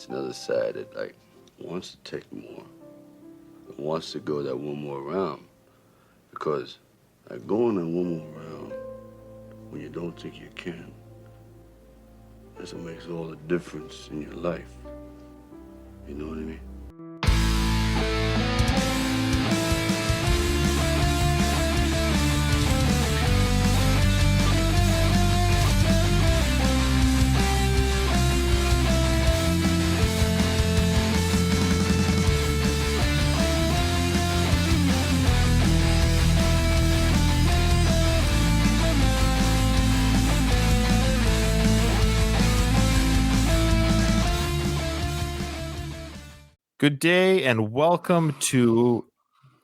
It's another side that like wants to take more, wants to go that one more round, because like going that one more round when you don't think you can, that's what makes all the difference in your life. You know what I mean? Good day and welcome to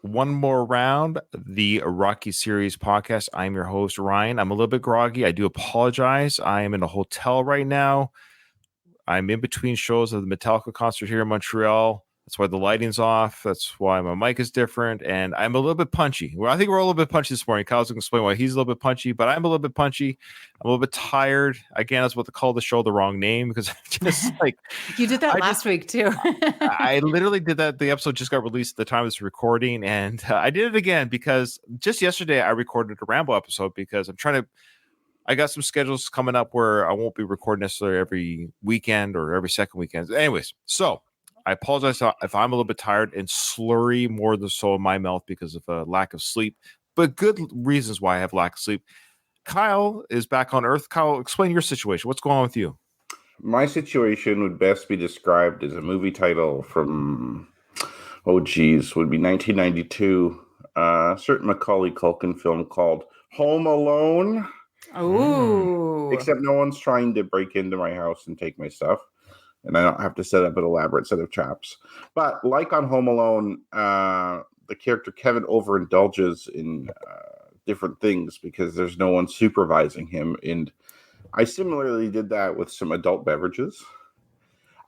One More Round, the Rocky Series podcast. I'm your host, Ryan. I'm a little bit groggy. I do apologize. I am in a hotel right now. I'm in between shows of the Metallica concert here in Montreal. That's why the lighting's off. That's why my mic is different. And I'm a little bit punchy. Well, I think we're a little bit punchy this morning. Kyle's going to explain why he's a little bit punchy, but I'm a little bit punchy. I'm a little bit tired. Again, I was about to call the show the wrong name because I'm just like... You did that last week too. I literally did that. The episode just got released at the time of this recording, and I did it again because just yesterday I recorded a Rambo episode because I got some schedules coming up where I won't be recording necessarily every weekend or every second weekend. Anyways, so I apologize if I'm a little bit tired and slurry more than so in my mouth because of a lack of sleep, but good reasons why I have lack of sleep. Kyle is back on Earth. Kyle, explain your situation. What's going on with you? My situation would best be described as a movie title from, would be 1992, a certain Macaulay Culkin film called Home Alone. Oh. Except no one's trying to break into my house and take my stuff, and I don't have to set up an elaborate set of traps. But like on Home Alone, the character Kevin overindulges in different things because there's no one supervising him, and I similarly did that with some adult beverages.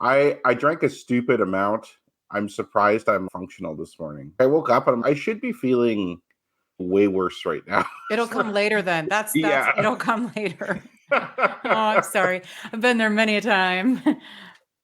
I drank a stupid amount. I'm surprised I'm functional this morning. I woke up and I should be feeling way worse right now. It'll come later then. That's Yeah. It'll come later. Oh, I'm sorry. I've been there many a time.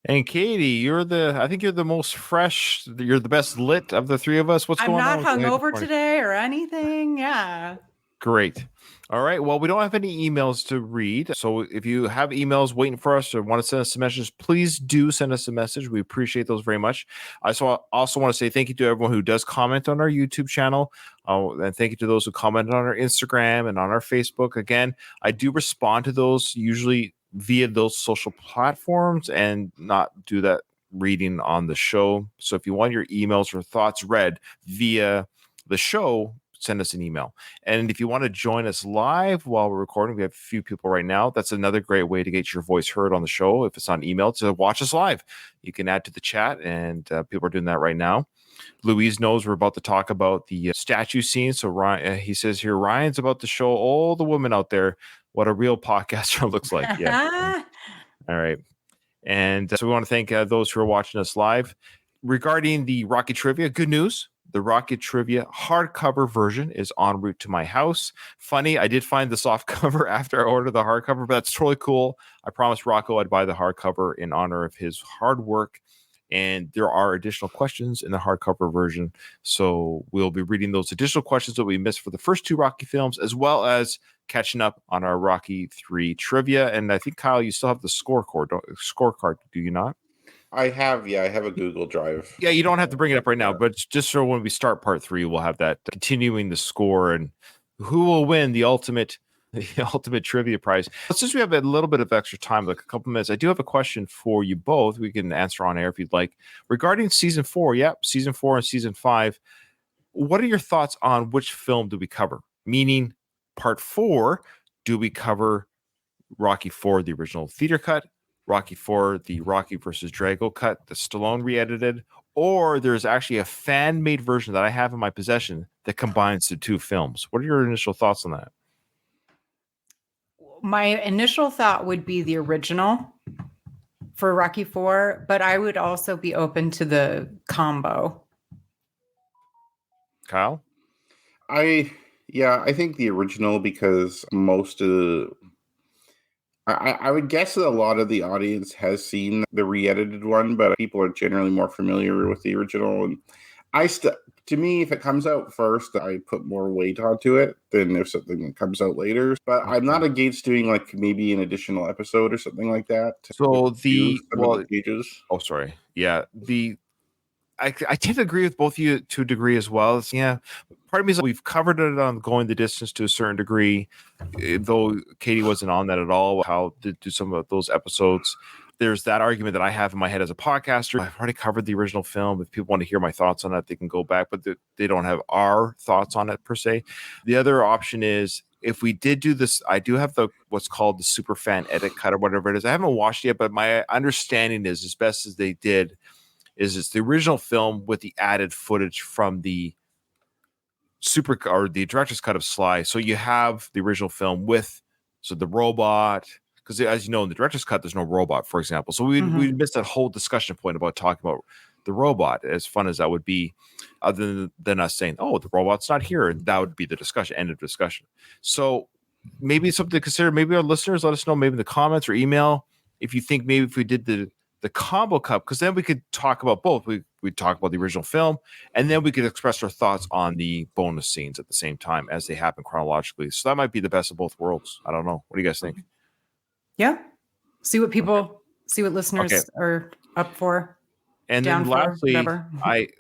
And Katie, I think you're the most fresh. You're the best lit of the three of us. What's going on? I'm not hungover today or anything. Yeah. Great. All right. Well, we don't have any emails to read. So if you have emails waiting for us or want to send us a message, please do send us a message. We appreciate those very much. I also want to say thank you to everyone who does comment on our YouTube channel. And thank you to those who comment on our Instagram and on our Facebook. Again, I do respond to those usually via those social platforms and not do that reading on the show. So if you want your emails or thoughts read via the show, send us an email. And if you want to join us live while we're recording, we have a few people right now. That's another great way to get your voice heard on the show. If it's on email, to watch us live, you can add to the chat, and people are doing that right now. Louise knows we're about to talk about the statue scene. So Ryan, he says here, Ryan's about to show all the women out there what a real podcaster looks like. Yeah. All right. And so we want to thank those who are watching us live. Regarding the Rocky Trivia, good news. The Rocky Trivia hardcover version is en route to my house. Funny, I did find the soft cover after I ordered the hardcover, but that's totally cool. I promised Rocco I'd buy the hardcover in honor of his hard work. And there are additional questions in the hardcover version. So we'll be reading those additional questions that we missed for the first two Rocky films, as well as catching up on our Rocky 3 trivia. And I think, Kyle, you still have the scorecard, do you not? I have a Google Drive. Yeah, you don't have to bring it up right now, but just so when we start part 3, we'll have that continuing the score and who will win the ultimate trivia prize. Since we have a little bit of extra time, like a couple minutes, I do have a question for you both. We can answer on air if you'd like. Regarding season 4, season 4 and season 5, what are your thoughts on which film do we cover? Meaning, part 4, do we cover Rocky 4, the original theater cut, Rocky 4, the Rocky versus Drago cut, the Stallone re-edited, or there's actually a fan-made version that I have in my possession that combines the two films? What are your initial thoughts on that? My initial thought would be the original for Rocky 4, but I would also be open to the combo. Kyle? I think the original, because most of I would guess that a lot of the audience has seen the re-edited one, but people are generally more familiar with the original. And to me, if it comes out first, I put more weight onto it than if something comes out later. But I'm not against doing like maybe an additional episode or something like that. So Use some of the pages. Oh, sorry. Yeah. I tend to agree with both of you to a degree as well. Yeah. Part of me is like, we've covered it on Going the Distance to a certain degree, though Katie wasn't on that at all. How to do some of those episodes. There's that argument that I have in my head as a podcaster. I've already covered the original film. If people want to hear my thoughts on it, they can go back, but they don't have our thoughts on it per se. The other option is, if we did do this, I do have what's called the super fan edit cut or whatever it is. I haven't watched it yet, but my understanding is, as best as they did, is it's the original film with the added footage from the the director's cut of Sly. So you have the original film with the robot, because as you know, in the director's cut, there's no robot, for example. So we missed that whole discussion point about talking about the robot, as fun as that would be, other than us saying, oh, the robot's not here. And that would be the discussion, end of discussion. So maybe it's something to consider. Maybe our listeners let us know, maybe in the comments or email, if you think maybe if we did the combo cut, because then we could talk about both. We'd talk about the original film, and then we could express our thoughts on the bonus scenes at the same time as they happen chronologically. So that might be the best of both worlds. I don't know. What do you guys think? Yeah. See what listeners are up for. And then lastly,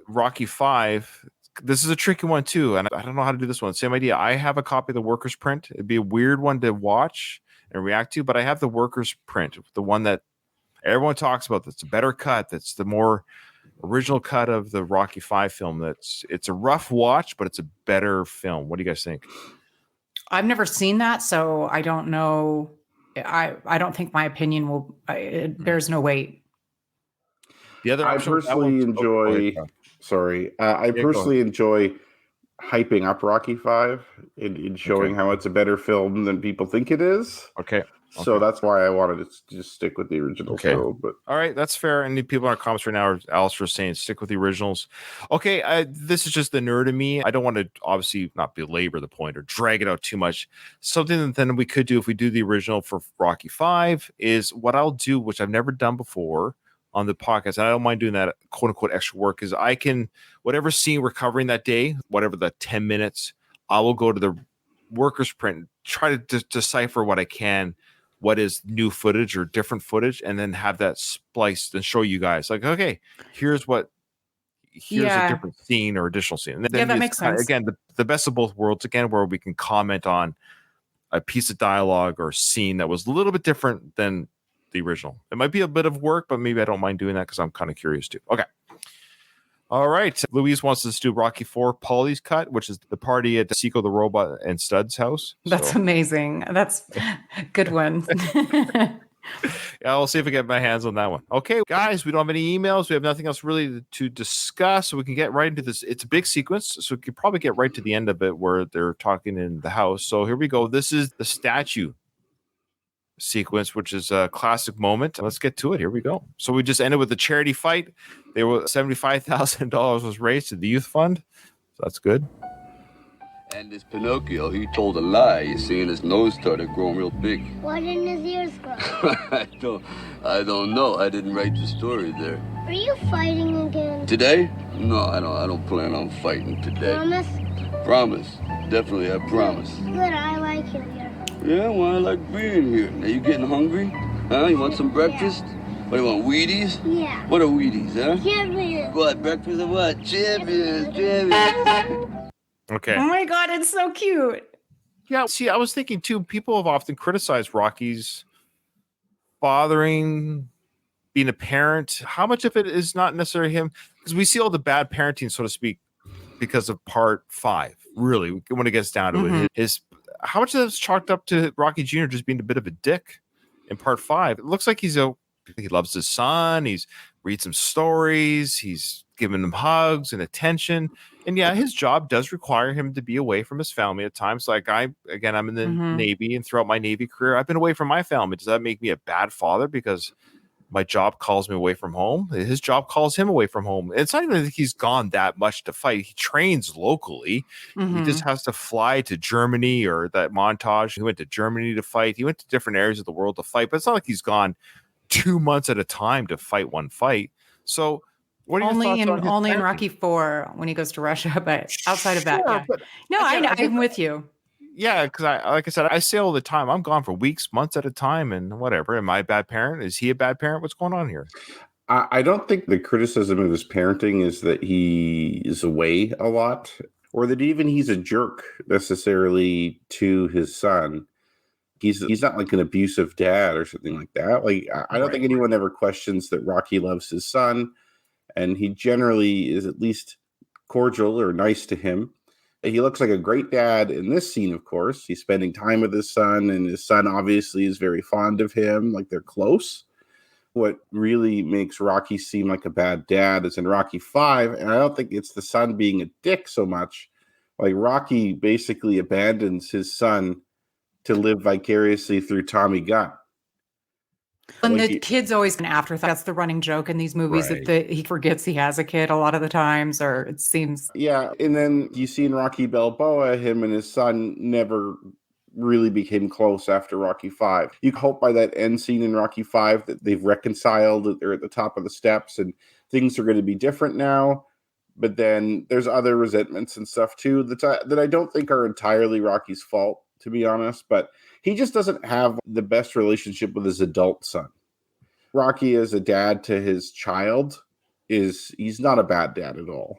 Rocky 5. This is a tricky one too, and I don't know how to do this one. Same idea. I have a copy of the workers print. It'd be a weird one to watch and react to, but I have the workers print, the one that everyone talks about. That's a better cut. That's the more original cut of the Rocky 5 film. It's a rough watch, but it's a better film. What do you guys think? I've never seen that, so I don't know. I don't think my opinion it bears no weight. The other I personally enjoy. I personally enjoy hyping up Rocky 5 and showing how it's a better film than people think it is. Okay. So that's why I wanted to just stick with the original film. But all right, that's fair. And the people in our comments right now are Alistair saying stick with the originals. Okay, this is just the nerd in me. I don't want to obviously not belabor the point or drag it out too much. Something that then we could do if we do the original for Rocky 5 is what I'll do, which I've never done before on the podcast, and I don't mind doing that quote unquote extra work, is I can, whatever scene we're covering that day, whatever the 10 minutes, I will go to the workers print, try to decipher what I can, what is new footage or different footage, and then have that spliced and show you guys like, okay, here's a different scene or additional scene. And then that makes sense. Again, the best of both worlds again, where we can comment on a piece of dialogue or scene that was a little bit different than the original. It might be a bit of work, but maybe I don't mind doing that because I'm kind of curious too. Okay. All right. Louise wants us to do Rocky 4 Paulie's cut, which is the party at Seiko the Robot and Stud's house. That's amazing. That's a good one. Yeah, I'll see if I get my hands on that one. Okay, guys, we don't have any emails. We have nothing else really to discuss, so we can get right into this. It's a big sequence, so we could probably get right to the end of it where they're talking in the house. So here we go. This is the statue sequence, which is a classic moment. Let's get to it. Here we go. So we just ended with the charity fight. There were $75,000 was raised to the youth fund. So that's good. And this Pinocchio, he told a lie. You see, and his nose started growing real big. Why didn't his ears grow? I don't know. I didn't write the story there. Are you fighting again? Today? No, I don't plan on fighting today. Promise? Promise. Definitely, I promise. Good, I like it here. Yeah, well, I like being here. Now, you getting hungry? Huh? You want some breakfast? What do you want, Wheaties? Yeah. What are Wheaties, huh? Champions. What, breakfast or what? Champions. Okay. Oh my God, it's so cute. Yeah, see, I was thinking too, people have often criticized Rocky's fathering, being a parent. How much of it is not necessarily him? Because we see all the bad parenting, so to speak, because of part 5, really, when it gets down to it. How much of that's chalked up to Rocky Jr. just being a bit of a dick in part 5? It looks like he loves his son. He's reads him stories. He's giving him hugs and attention. And yeah, his job does require him to be away from his family at times. Like I'm in the Navy, and throughout my Navy career, I've been away from my family. Does that make me a bad father because my job calls me away from home. His job calls him away from home. It's not even that he's gone that much to fight. He trains locally. He just has to fly to Germany, or that montage. He went to Germany to fight. He went to different areas of the world to fight, but it's not like he's gone 2 months at a time to fight one fight. So what are your only thoughts in on his only in parenting? Rocky 4 when he goes to Russia, but outside of that, Sure, yeah. but No, again, I think- I'm with you. Yeah, because like I said, I say all the time, I'm gone for weeks, months at a time, and whatever. Am I a bad parent? Is he a bad parent? What's going on here? I don't think the criticism of his parenting is that he is away a lot, or that even he's a jerk necessarily to his son. He's not like an abusive dad or something like that. Like I don't think anyone ever questions that Rocky loves his son, and he generally is at least cordial or nice to him. He looks like a great dad in this scene, of course. He's spending time with his son, and his son obviously is very fond of him, like they're close. What really makes Rocky seem like a bad dad is in Rocky 5, and I don't think it's the son being a dick so much. Like Rocky basically abandons his son to live vicariously through Tommy Gunn. And Like the kid's always an afterthought. That's the running joke in these movies that he forgets he has a kid a lot of the times, or it seems. Yeah, and then you see in Rocky Balboa, him and his son never really became close after Rocky 5. You hope by that end scene in Rocky 5 that they've reconciled, that they're at the top of the steps and things are going to be different now. But then there's other resentments and stuff too that I don't think are entirely Rocky's fault, to be honest. But he just doesn't have the best relationship with his adult son. Rocky as a dad to his child he's not a bad dad at all.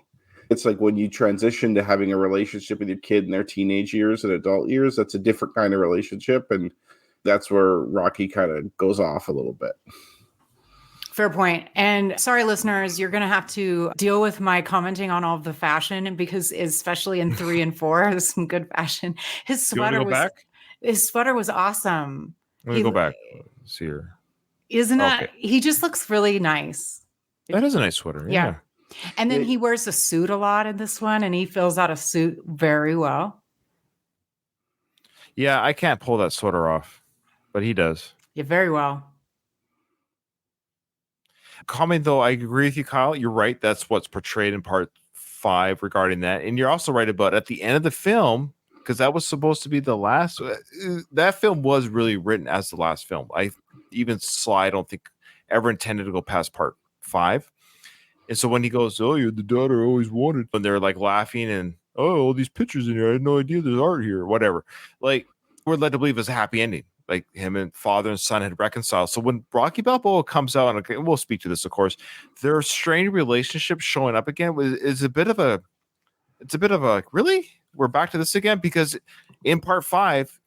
It's like when you transition to having a relationship with your kid in their teenage years and adult years, that's a different kind of relationship. And that's where Rocky kind of goes off a little bit. Fair point. And sorry, listeners, you're going to have to deal with my commenting on all of the fashion, because especially in 3 and 4, there's some good fashion. His You wanna sweater go back? his sweater was awesome. Let me go back. Let's see here. Isn't Okay. that? He just looks really nice. That is a nice sweater. Yeah. And then Yeah. he wears a suit a lot in this one, and he fills out a suit very well. Yeah, I can't pull that sweater off, but he does. Yeah, very well. Comment though, I agree with you, Kyle. You're right. That's what's portrayed in part 5 regarding that. And you're also right about at the end of the film, because that was supposed to be the last. That film was really written as the last film. I don't think ever intended to go past part 5. And so when he goes, "Oh, you're the daughter I always wanted," and they're like laughing and, "Oh, all these pictures in here. I had no idea there's art here," whatever. Like, we're led to believe it's a happy ending. Like him and father and son had reconciled. So when Rocky Balboa comes out, and okay, we'll speak to this, of course, their strained relationship showing up again is a bit of a really? We're back to this again? Because in part 5,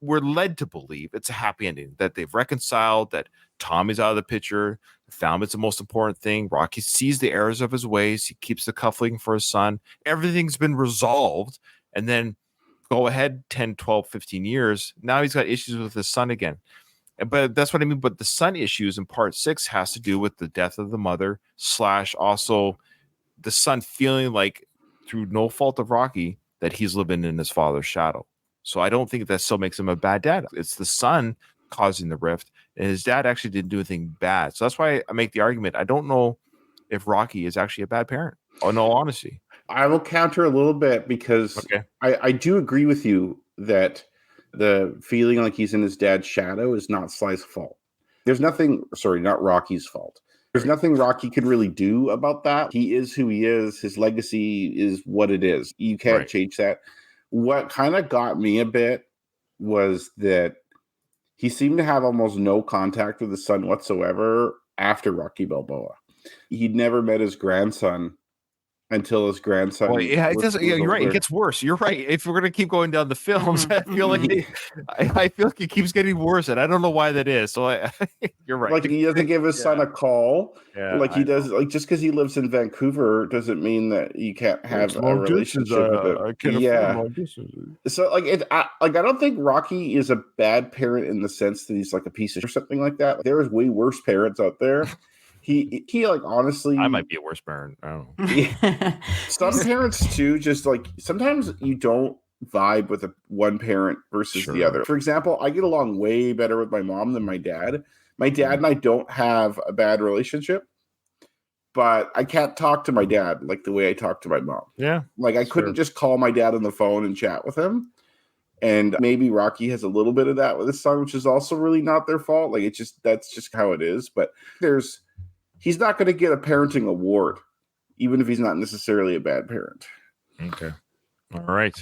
we're led to believe it's a happy ending, that they've reconciled, that Tommy's out of the picture, the family's the most important thing. Rocky sees the errors of his ways. He keeps the cufflinking for his son. Everything's been resolved. And then go ahead 10, 12, 15 years. Now he's got issues with his son again. But that's what I mean. But the son issues in part 6 has to do with the death of the mother / also the son feeling like, through no fault of Rocky, that he's living in his father's shadow. So I don't think that still makes him a bad dad. It's the son causing the rift, and his dad actually didn't do anything bad. So that's why I make the argument. I don't know if Rocky is actually a bad parent, in all honesty. I will counter a little bit because Okay. I do agree with you that the feeling like he's in his dad's shadow is not Sly's fault. There's nothing, not Rocky's fault. There's nothing Rocky can really do about that. He is who he is. His legacy is what it is. You can't change that. What kind of got me a bit was that he seemed to have almost no contact with his son whatsoever after Rocky Balboa. He'd never met his grandson until his grandson. Well, yeah, it was- does. was Yeah, you're right. It older. gets worse. You're right. If we're gonna keep going down the films, I feel like it keeps getting worse, and I don't know why that is. So you're right. Like he doesn't give his son a call. Yeah, Like he does. Like just because he lives in Vancouver doesn't mean that you can't have a relationship with him. Yeah. So I don't think Rocky is a bad parent in the sense that he's like a piece of shit or something like that. There is way worse parents out there. He like honestly, I might be a worse parent. I don't know. some parents too. Just like sometimes you don't vibe with one parent versus the Sure. other. For example, I get along way better with my mom than my dad, My dad and I don't have a bad relationship, but I can't talk to my dad like the way I talk to my mom. Yeah. Like I That's couldn't fair. just call my dad on the phone and chat with him. And maybe Rocky has a little bit of that with his son, which is also really not their fault. Like that's just how it is. But he's not going to get a parenting award, even if he's not necessarily a bad parent. Okay. All right.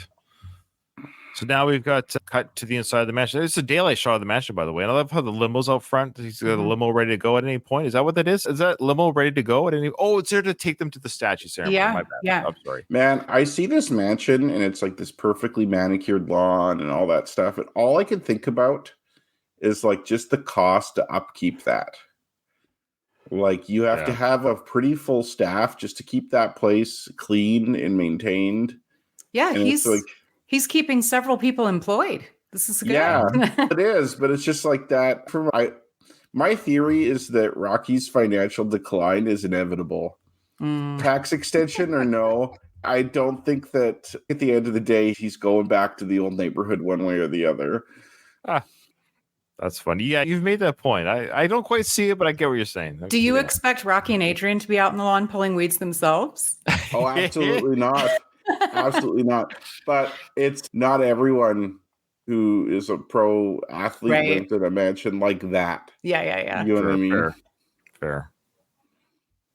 So now we've got cut to the inside of the mansion. It's a daylight shot of the mansion, by the way. And I love how the limo's out front. He's got a limo ready to go at any point. Is that what that is? Is that limo ready to go at any? Oh, it's there to take them to the statue ceremony. Yeah, My bad. yeah. I'm sorry. Man, I see this mansion and it's like this perfectly manicured lawn and all that stuff. And all I can think about is like just the cost to upkeep that. Like you have to have a pretty full staff just to keep that place clean and maintained. Yeah, And it's like, he's keeping several people employed. This is good. yeah, it is, but it's just like that. My theory is that Rocky's financial decline is inevitable. Tax extension or no, I don't think that at the end of the day he's going back to the old neighborhood one way or the other. That's funny. Yeah, you've made that point. I don't quite see it, but I get what you're saying. Do you expect Rocky and Adrian to be out in the lawn pulling weeds themselves? Oh, absolutely not. Absolutely not. But it's not everyone who is a pro athlete lives in a mansion like that. Yeah. You know what I mean? Fair.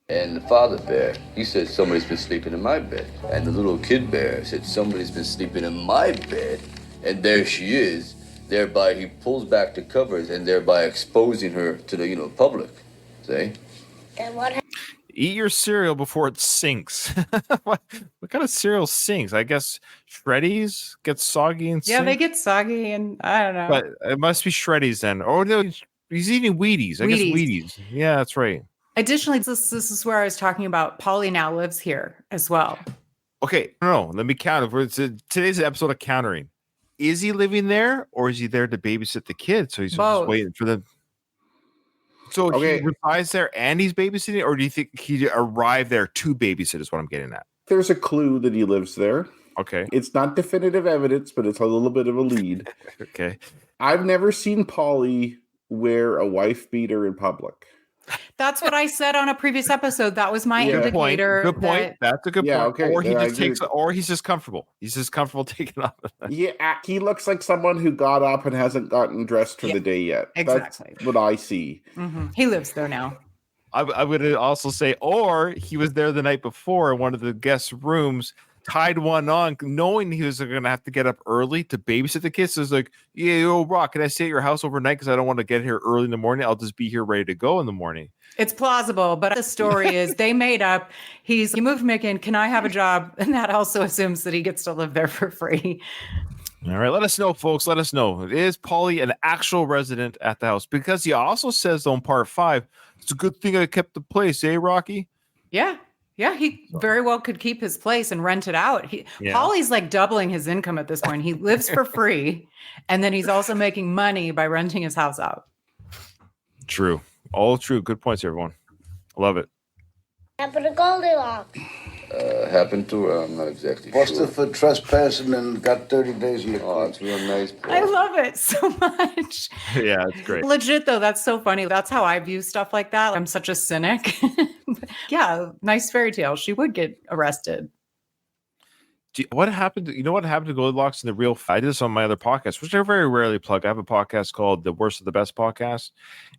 And the father bear, he said somebody's been sleeping in my bed. And the little kid bear said somebody's been sleeping in my bed. And there she is. Thereby he pulls back the covers and thereby exposing her to the public. See? And what Eat your cereal before it sinks. what kind of cereal sinks? I guess Shreddies get soggy and Yeah, they get soggy, and I don't know. But it must be Shreddies then. Or no, he's eating Wheaties. I guess Wheaties. Yeah, that's right. Additionally, this is where I was talking about. Polly now lives here as well. Okay, no, let me counter. Today's episode of countering. Is he living there, or is he there to babysit the kids? So he's just waiting for them. So he resides there and he's babysitting, or do you think he arrived there to babysit? Is what I'm getting at. There's a clue that he lives there. Okay, it's not definitive evidence, but it's a little bit of a lead. Okay, I've never seen Polly wear a wife beater in public. That's what I said on a previous episode. That was my indicator. Good point. That's a good point. Okay. Or he's just comfortable. He's just comfortable taking off. Yeah, he looks like someone who got up and hasn't gotten dressed for the day yet. Exactly. That's what I see. Mm-hmm. He lives there now. I would also say, or he was there the night before in one of the guest rooms, tied one on, knowing he was going to have to get up early to babysit the kids. So it's like, yeah, yo, Rock, can I stay at your house overnight? Because I don't want to get here early in the morning. I'll just be here ready to go in the morning. It's plausible, but the story is they made up. He moved Mick in. Can I have a job? And that also assumes that he gets to live there for free. All right, let us know, folks. Let us know. Is Polly an actual resident at the house? Because he also says on part 5, it's a good thing I kept the place, eh, Rocky? Yeah. Yeah, he very well could keep his place and rent it out. Polly's like doubling his income at this point. He lives for free, and then he's also making money by renting his house out. True. All true. Good points, everyone. Love it. happened to Goldilocks? Happened to her, I'm not exactly Busted sure. for trespassing and got 30 days in the Oh, court. it's real nice. I love it so much. Yeah, it's great. Legit, though, that's so funny. That's how I view stuff like that. I'm such a cynic. Yeah, nice fairy tale. She would get arrested. What happened? You know what happened to Goldilocks in the real? I did this on my other podcast, which I very rarely plug. I have a podcast called The Worst of the Best Podcast,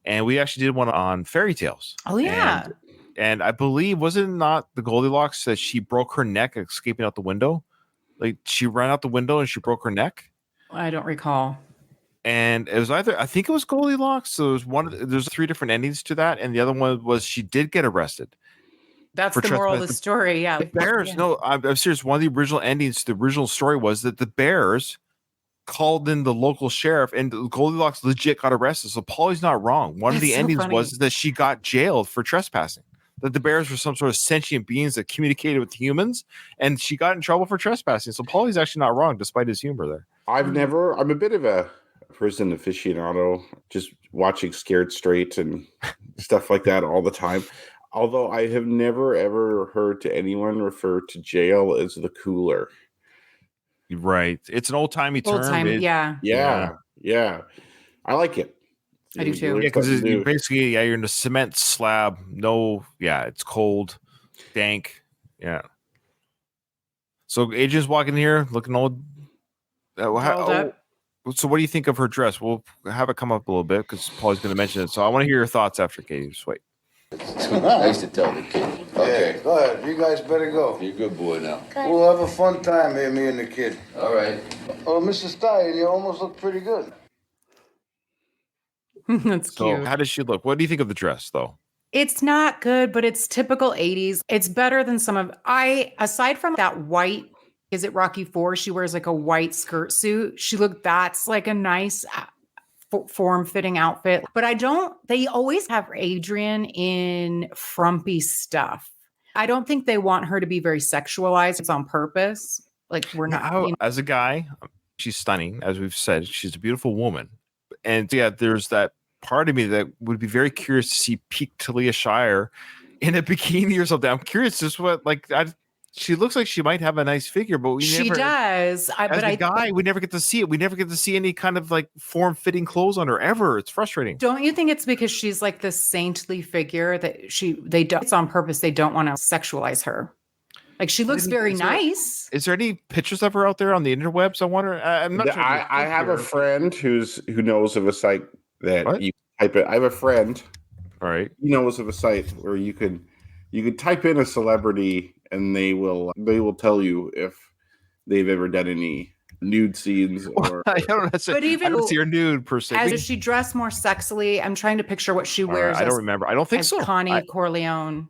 and we actually did one on fairy tales. Oh yeah. And I believe, was it not the Goldilocks that she broke her neck escaping out the window? Like she ran out the window and she broke her neck. I don't recall. And it was either, I think it was Goldilocks. So it was there's 3 different endings to that. And the other one was she did get arrested. That's the moral of the story. Yeah. The bears. Yeah. No, I'm serious. One of the original endings, the original story was that the bears called in the local sheriff and Goldilocks legit got arrested. So Polly's not wrong. One of the endings was that she got jailed for trespassing. That the bears were some sort of sentient beings that communicated with humans, and she got in trouble for trespassing. So Polly's actually not wrong, despite his humor there. I'm a bit of a prison aficionado, just watching Scared Straight and stuff like that all the time. Although I have never, ever heard to anyone refer to jail as the cooler. Right. It's an old-timey term. Yeah. I like it. I do too. Yeah, because Something you're new. basically you're in a cement slab. No, it's cold, dank. Yeah. So Adrian's walking here looking old. Dolled up. So what do you think of her dress? We'll have it come up a little bit because Paul's going to mention it. So I want to hear your thoughts after Katie. Just wait. I used to tell the kid. Okay, Yeah, go ahead. You guys better go. you're a good boy now. We'll have a fun time here, me and the kid. All right. Oh, Mr. Stein, you almost look pretty good. That's So cute. how does she look? What do you think of the dress, though? It's not good, but it's typical 80s. It's better than some of aside from that white, is it Rocky 4? She wears like a white skirt suit. That's like a nice form-fitting outfit. But they always have Adrian in frumpy stuff. I don't think they want her to be very sexualized. It's on purpose. Like we're not. Now, as a guy, she's stunning, as we've said. She's a beautiful woman. And yeah, there's that part of me that would be very curious to see peak Talia Shire in a bikini or something. I'm curious just what she looks like she might have a nice figure, but She does. We never get to see it. We never get to see any kind of like form-fitting clothes on her ever. It's frustrating. Don't you think it's because she's like this saintly figure that it's on purpose. They don't want to sexualize her. Like she looks very nice. Is there any pictures of her out there on the interwebs? I wonder. I'm not sure. I have a friend who knows of a site that What? you type it. I have a friend All right. who knows of a site where you could type in a celebrity and they will tell you if they've ever done any nude scenes or I don't know. But even I don't see her nude per se. Does she dress more sexily? I'm trying to picture what she All right, wears. I don't remember. I don't think as so. Connie Corleone.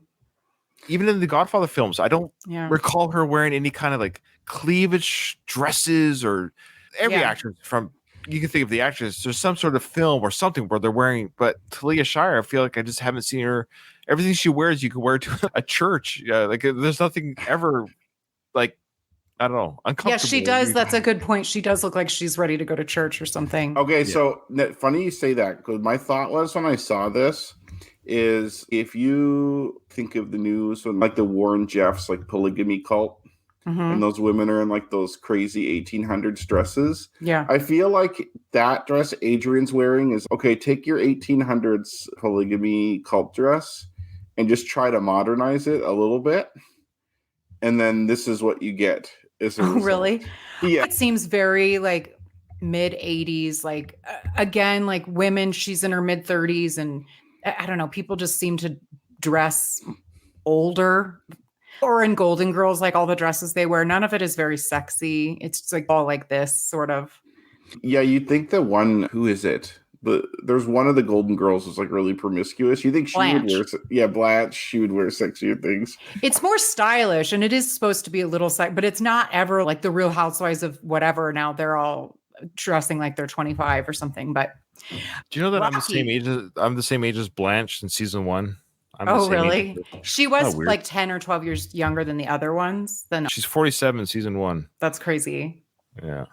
Even in the Godfather films, I don't Yeah. recall her wearing any kind of like cleavage dresses or every Yeah. actress from. You can think of the actress. There's some sort of film or something where they're wearing, but Talia Shire, I feel like I just haven't seen her. Everything she wears, you can wear to a church. Like there's nothing ever like, I don't know, uncomfortable. Yes, she does. That's a good point. She does look like she's ready to go to church or something. Okay, so funny you say that because my thought was when I saw this is if you think of the news when like the Warren Jeffs like polygamy cult Mhm. and those women are in like those crazy 1800s dresses. Yeah. I feel like that dress Adrian's wearing is okay. Take your 1800s polygamy cult dress and just try to modernize it a little bit, and then this is what you get. Is a Oh, result. really? Yeah. It seems very like mid 80s. Like again, like women, she's in her mid 30s, and I don't know. People just seem to dress older. Or in Golden Girls, like all the dresses they wear, none of it is very sexy. It's just like all like this sort of. Yeah, you think the one who is it? There's one of the Golden Girls who's like really promiscuous. You think she Blanche. would wear? Blanche. She would wear sexier things. It's more stylish, and it is supposed to be a little but it's not ever like the Real Housewives of whatever. Now they're all dressing like they're 25 or something. But Do you know that I'm the Rocky. same age? I'm the same age as Blanche in season 1. I'm the oh, same really? age. She was weird. like 10 or 12 years younger than the other ones. Then She's 47 in season 1. that's crazy. Yeah.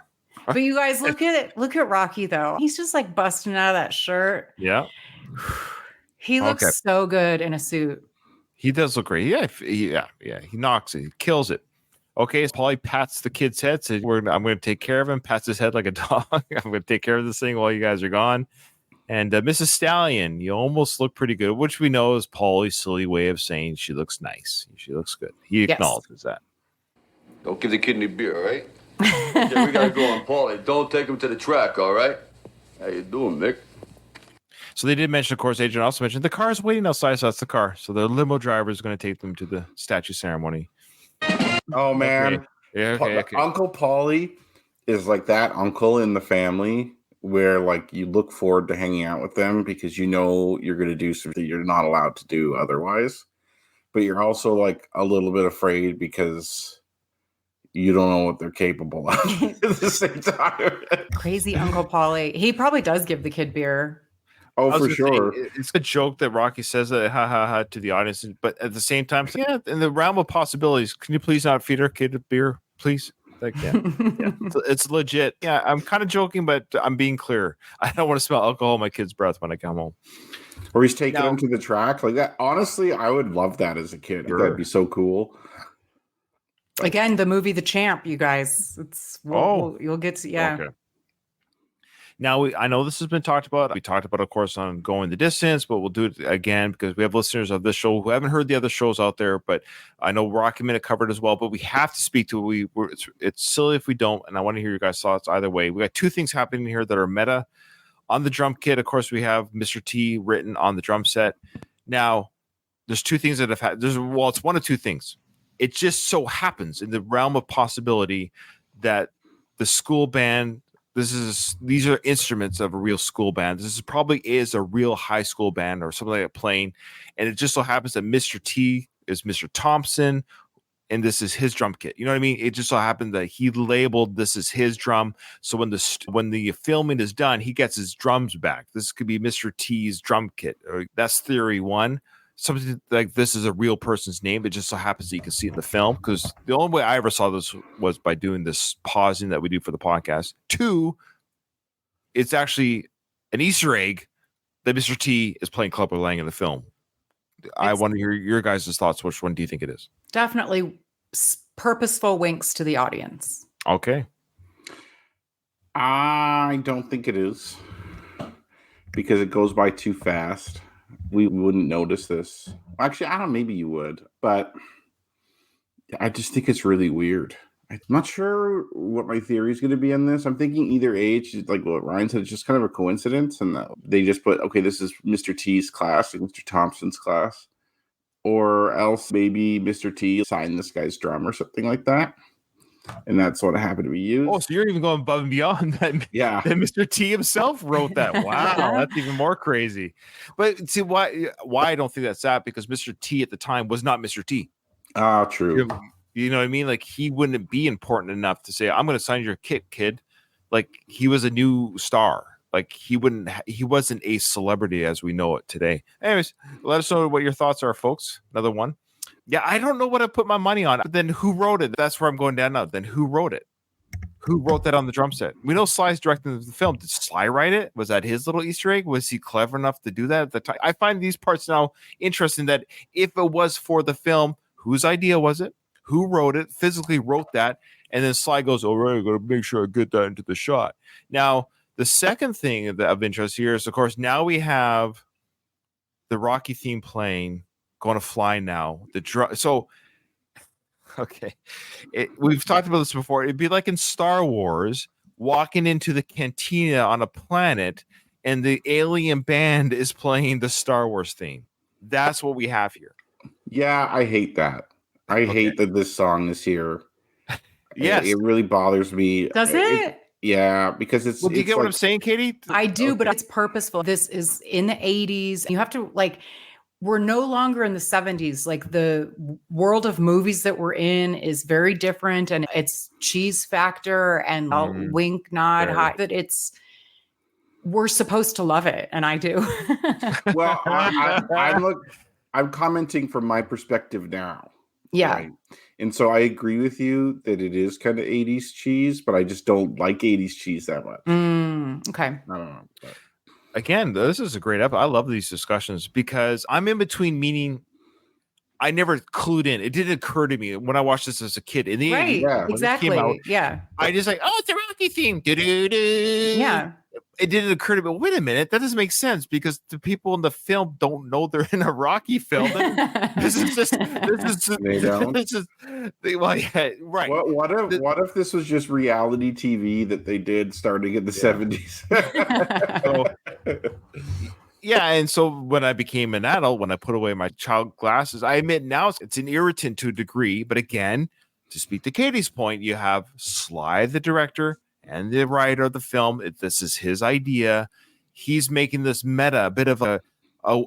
But you guys look at Rocky though. He's just like busting out of that shirt. Yeah. He looks Okay. so good in a suit. He does look great. Yeah. He knocks it. He kills it. Okay, so Paulie pats the kid's head. Says, I'm going to take care of him. Pats his head like a dog. I'm going to take care of this thing while you guys are gone. And Mrs. Stallion, you almost look pretty good, which we know is Paulie's silly way of saying she looks nice. She looks good. He Yes. acknowledges that. Don't give the kid any beer, all right? Okay, we gotta go on Paulie. Don't take him to the track, all right? How you doing, Mick? So they did mention, of course, Adrian also mentioned the car is waiting outside, so that's the car. So the limo driver is going to take them to the statue ceremony. Oh man, Okay. Yeah, okay. Uncle Paulie is like that uncle in the family where like you look forward to hanging out with them because you know you're going to do something you're not allowed to do otherwise, but you're also like a little bit afraid because you don't know what they're capable of at the same time. Crazy Uncle Paulie. He probably does give the kid beer. Oh, I was for gonna say, sure. it's a joke that Rocky says that ha ha ha to the audience, but at the same time, yeah, in the realm of possibilities, can you please not feed our kid a beer, please? Like, yeah. It's legit. Yeah, I'm kind of joking, but I'm being clear. I don't want to smell alcohol in my kid's breath when I come home. Or he's taking Now- them to the track like that. Honestly, I would love that as a kid. Sure. That'd be so cool. Again, the movie The Champ, you guys. It's you'll get to Okay. Now, I know this has been talked about. We talked about, of course, on Going the Distance, but we'll do it again because we have listeners of this show who haven't heard the other shows out there. But I know Rocky Minute covered as well. But we have to speak to it. It's silly if we don't. And I want to hear your guys' thoughts either way. We got two things happening here that are meta. On the drum kit, of course, we have Mr. T written on the drum set. Now, there's two things that have had. It's one of two things. It just so happens in the realm of possibility that the school band. These are instruments of a real school band. This probably is a real high school band or something like that playing. And it just so happens that Mr. T is Mr. Thompson, and this is his drum kit. You know what I mean? It just so happened that he labeled this as his drum. So when the filming is done, he gets his drums back. This could be Mr. T's drum kit. That's theory one. Something like this is a real person's name. It just so happens that you can see it in the film, because the only way I ever saw this was by doing this pausing that we do for the podcast. Two, it's actually an Easter egg that Mr. T is playing Clubber Lang in the film. I want to hear your guys' thoughts. Which one do you think it is? Definitely purposeful winks to the audience. Okay. I don't think it is, because it goes by too fast. We wouldn't notice this. Actually, I don't know, maybe you would, but I just think it's really weird. I'm not sure what my theory is going to be on this. I'm thinking either age, like what Ryan said, it's just kind of a coincidence, and they just put, okay, this is Mr. T's class, like Mr. Thompson's class, or else maybe Mr. T signed this guy's drum or something like that, and that's what happened to be used. Oh, so you're even going above and beyond that. Yeah, that Mr. T himself wrote that. Wow, that's even more crazy. But see why I don't think that's that, because Mr. T at the time was not Mr. T. True. You know what I mean? Like, he wouldn't be important enough to say, I'm going to sign your kit, kid. Like, he was a new star. Like, he wasn't a celebrity as we know it today. Anyways, let us know what your thoughts are, folks. Another one. Yeah, I don't know what I put my money on. But then who wrote it? That's where I'm going down now. Then who wrote it? Who wrote that on the drum set? We know Sly's directing the film. Did Sly write it? Was that his little Easter egg? Was he clever enough to do that at the time? I find these parts now interesting, that if it was for the film, whose idea was it? Who wrote it, physically wrote that, and then Sly goes, all right, I got to make sure I get that into the shot. Now, the second thing of interest here is, of course, now we have the Rocky theme playing, going to fly now. So, okay, we've talked about this before. It'd be like in Star Wars, walking into the cantina on a planet, and the alien band is playing the Star Wars theme. That's what we have here. Yeah, I hate that. I hate that this song is here. Yes. It really bothers me. Does it? Yeah, because it's. Well, do you get what I'm saying, Katie? I do, but it's purposeful. This is in the 80s. You have to, like, we're no longer in the 70s. Like, the world of movies that we're in is very different, and it's cheese factor and wink, nod, high. That we're supposed to love it, and I do. Well, I'm commenting from my perspective now. Yeah. Right? And so I agree with you that it is kind of 80s cheese, but I just don't like 80s cheese that much. Okay. I don't know. But. Again, this is a great episode. I love these discussions because I'm in between, meaning I never clued in. It didn't occur to me when I watched this as a kid in the 80s. Yeah, exactly. Yeah. I just like, oh, it's a Rocky theme. Do-do-do. Yeah. It didn't occur to me. Wait a minute, that doesn't make sense because the people in the film don't know they're in a Rocky film. This is They don't. Well, yeah, right. What if this was just reality TV that they did starting in the 70s? Yeah, and so when I became an adult, when I put away my child glasses, I admit now it's an irritant to a degree. But again, to speak to Katie's point, you have Sly, the director, and the writer of the film. This is his idea. He's making this meta, a bit of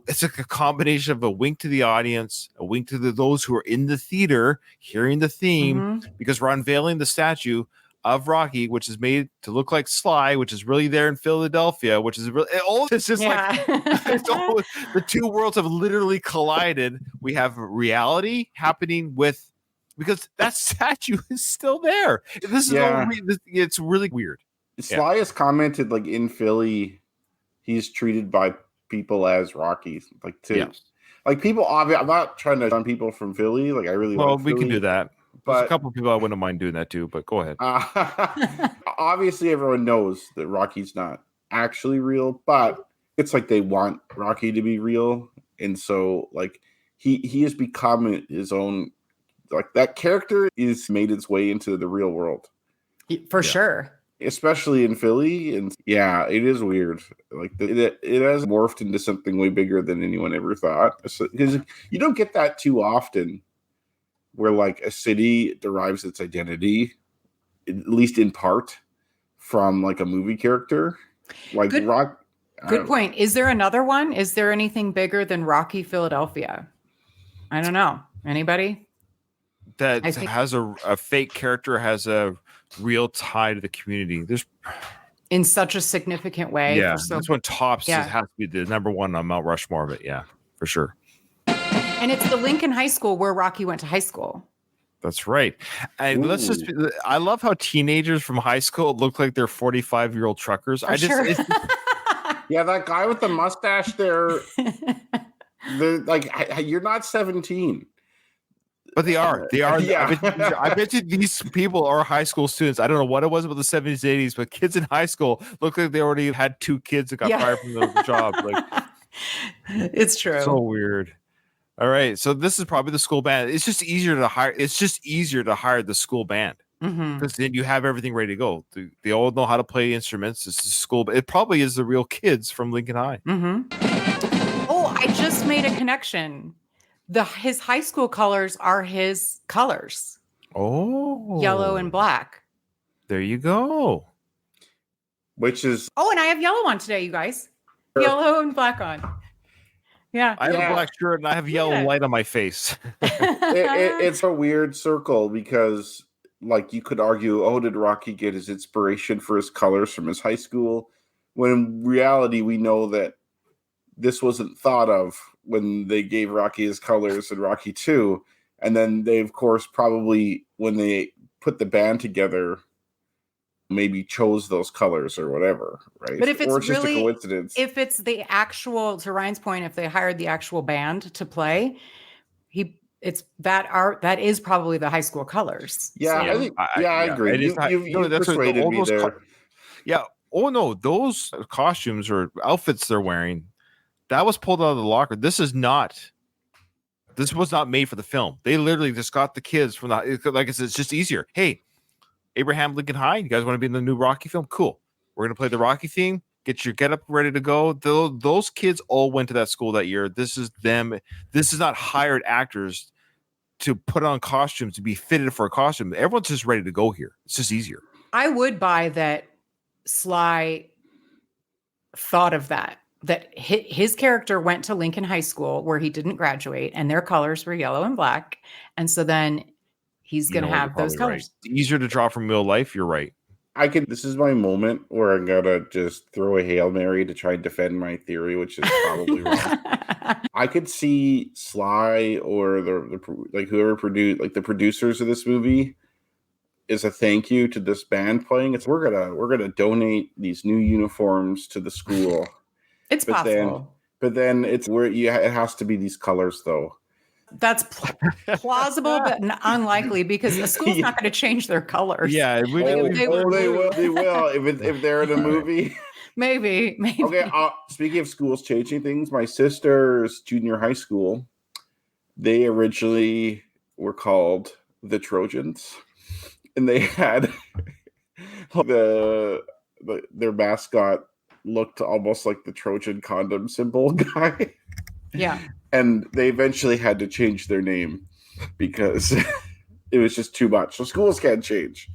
it's like a combination of a wink to the audience, a wink to those who are in the theater hearing the theme, because we're unveiling the statue of Rocky, which is made to look like Sly, which is really there in Philadelphia, which is really it's just like the two worlds have literally collided. We have reality happening with. Because that statue is still there. This is it's really weird. Sly has commented, like, in Philly, he's treated by people as Rocky, like, too. Yeah. Like, people, I'm not trying to on people from Philly. Like, I really like we Philly, can do that. But there's a couple of people I wouldn't mind doing that too. But go ahead. Obviously, everyone knows that Rocky's not actually real, but it's like they want Rocky to be real, and so like he has become his own. Like that character is made its way into the real world, For sure. especially in Philly. And yeah, it is weird. Like it has morphed into something way bigger than anyone ever thought. Because you don't get that too often, where like a city derives its identity, at least in part, from like a movie character. Like Good- Rock. Good point. Is there another one? Is there anything bigger than Rocky Philadelphia? I don't know. Anybody? That I think- has a fake character has a real tie to the community. There's In such a significant way. yeah, for so- that's when Tops Yeah. has to be the number one on Mount Rushmore of it. Yeah, for sure. And it's the Lincoln High School where Rocky went to high school. That's right. And let's just I love how teenagers from high school look like they're 45-year-old truckers. For sure. Yeah, that guy with the mustache there. Like you're not 17. But they are. They are. Yeah. I bet you these people are high school students. I don't know what it was about the 70s, 80s, but kids in high school look like they already had 2 kids that got Yeah. fired from the job. Like, It's true. so weird. All right. So this is probably the school band. It's just easier to hire. It's just easier to hire the school band Mhm. because then you have everything ready to go. They all know how to play instruments. It's the school. It probably is the real kids from Lincoln High. Oh, I just made a connection. His high school colors are his colors, Oh, yellow and black. there you go. Which is Oh, and I have yellow on today, you guys. Sure. Yellow and black on. Yeah. I have Yeah. a black shirt and I have yellow Yeah. light on my face. it's a weird circle because like you could argue, oh, did Rocky get his inspiration for his colors from his high school? When in reality, we know that this wasn't thought of when they gave Rocky his colors in Rocky 2. And then they, of course, probably when they put the band together, maybe chose those colors or whatever, right? But if it's or it's just really- a coincidence. If it's the actual, to Ryan's point, if they hired the actual band to play, that is probably the high school colors. yeah, So- I think, I agree. it is high- You no, that's what- persuaded all me those there. Yeah. Oh no, those costumes or outfits they're wearing, that was pulled out of the locker. This was not made for the film. They literally just got the kids from the, like I said, it's just easier. Hey, Abraham Lincoln High, you guys want to be in the new Rocky film? Cool. We're gonna play the Rocky theme. Get your getup ready to go. Those kids all went to that school that year. This is them. This is not hired actors to put on costumes to be fitted for a costume. Everyone's just ready to go here. It's just easier. I would buy that Sly thought of that his character went to Lincoln High School where he didn't graduate and their colors were yellow and black. And so then he's going to You know, have you're those probably colors. right. It's easier to draw from real life. You're right. This is my moment where I'm gonna just throw a Hail Mary to try and defend my theory, which is probably wrong. I could see Sly or like whoever produced, like the producers of this movie, is a thank you to this band playing. It's we're gonna donate these new uniforms to the school. It's But then- possible. But then it's where it has to be these colors though. That's plausible, but unlikely because the school's not going to change their colors. Yeah, They will. They will if they're in a movie. Maybe. Okay, speaking of schools changing things, my sister's junior high school, they originally were called the Trojans, and they had their mascot looked almost like the Trojan condom symbol guy, Yeah. and they eventually had to change their name because it was just too much. So schools can't change.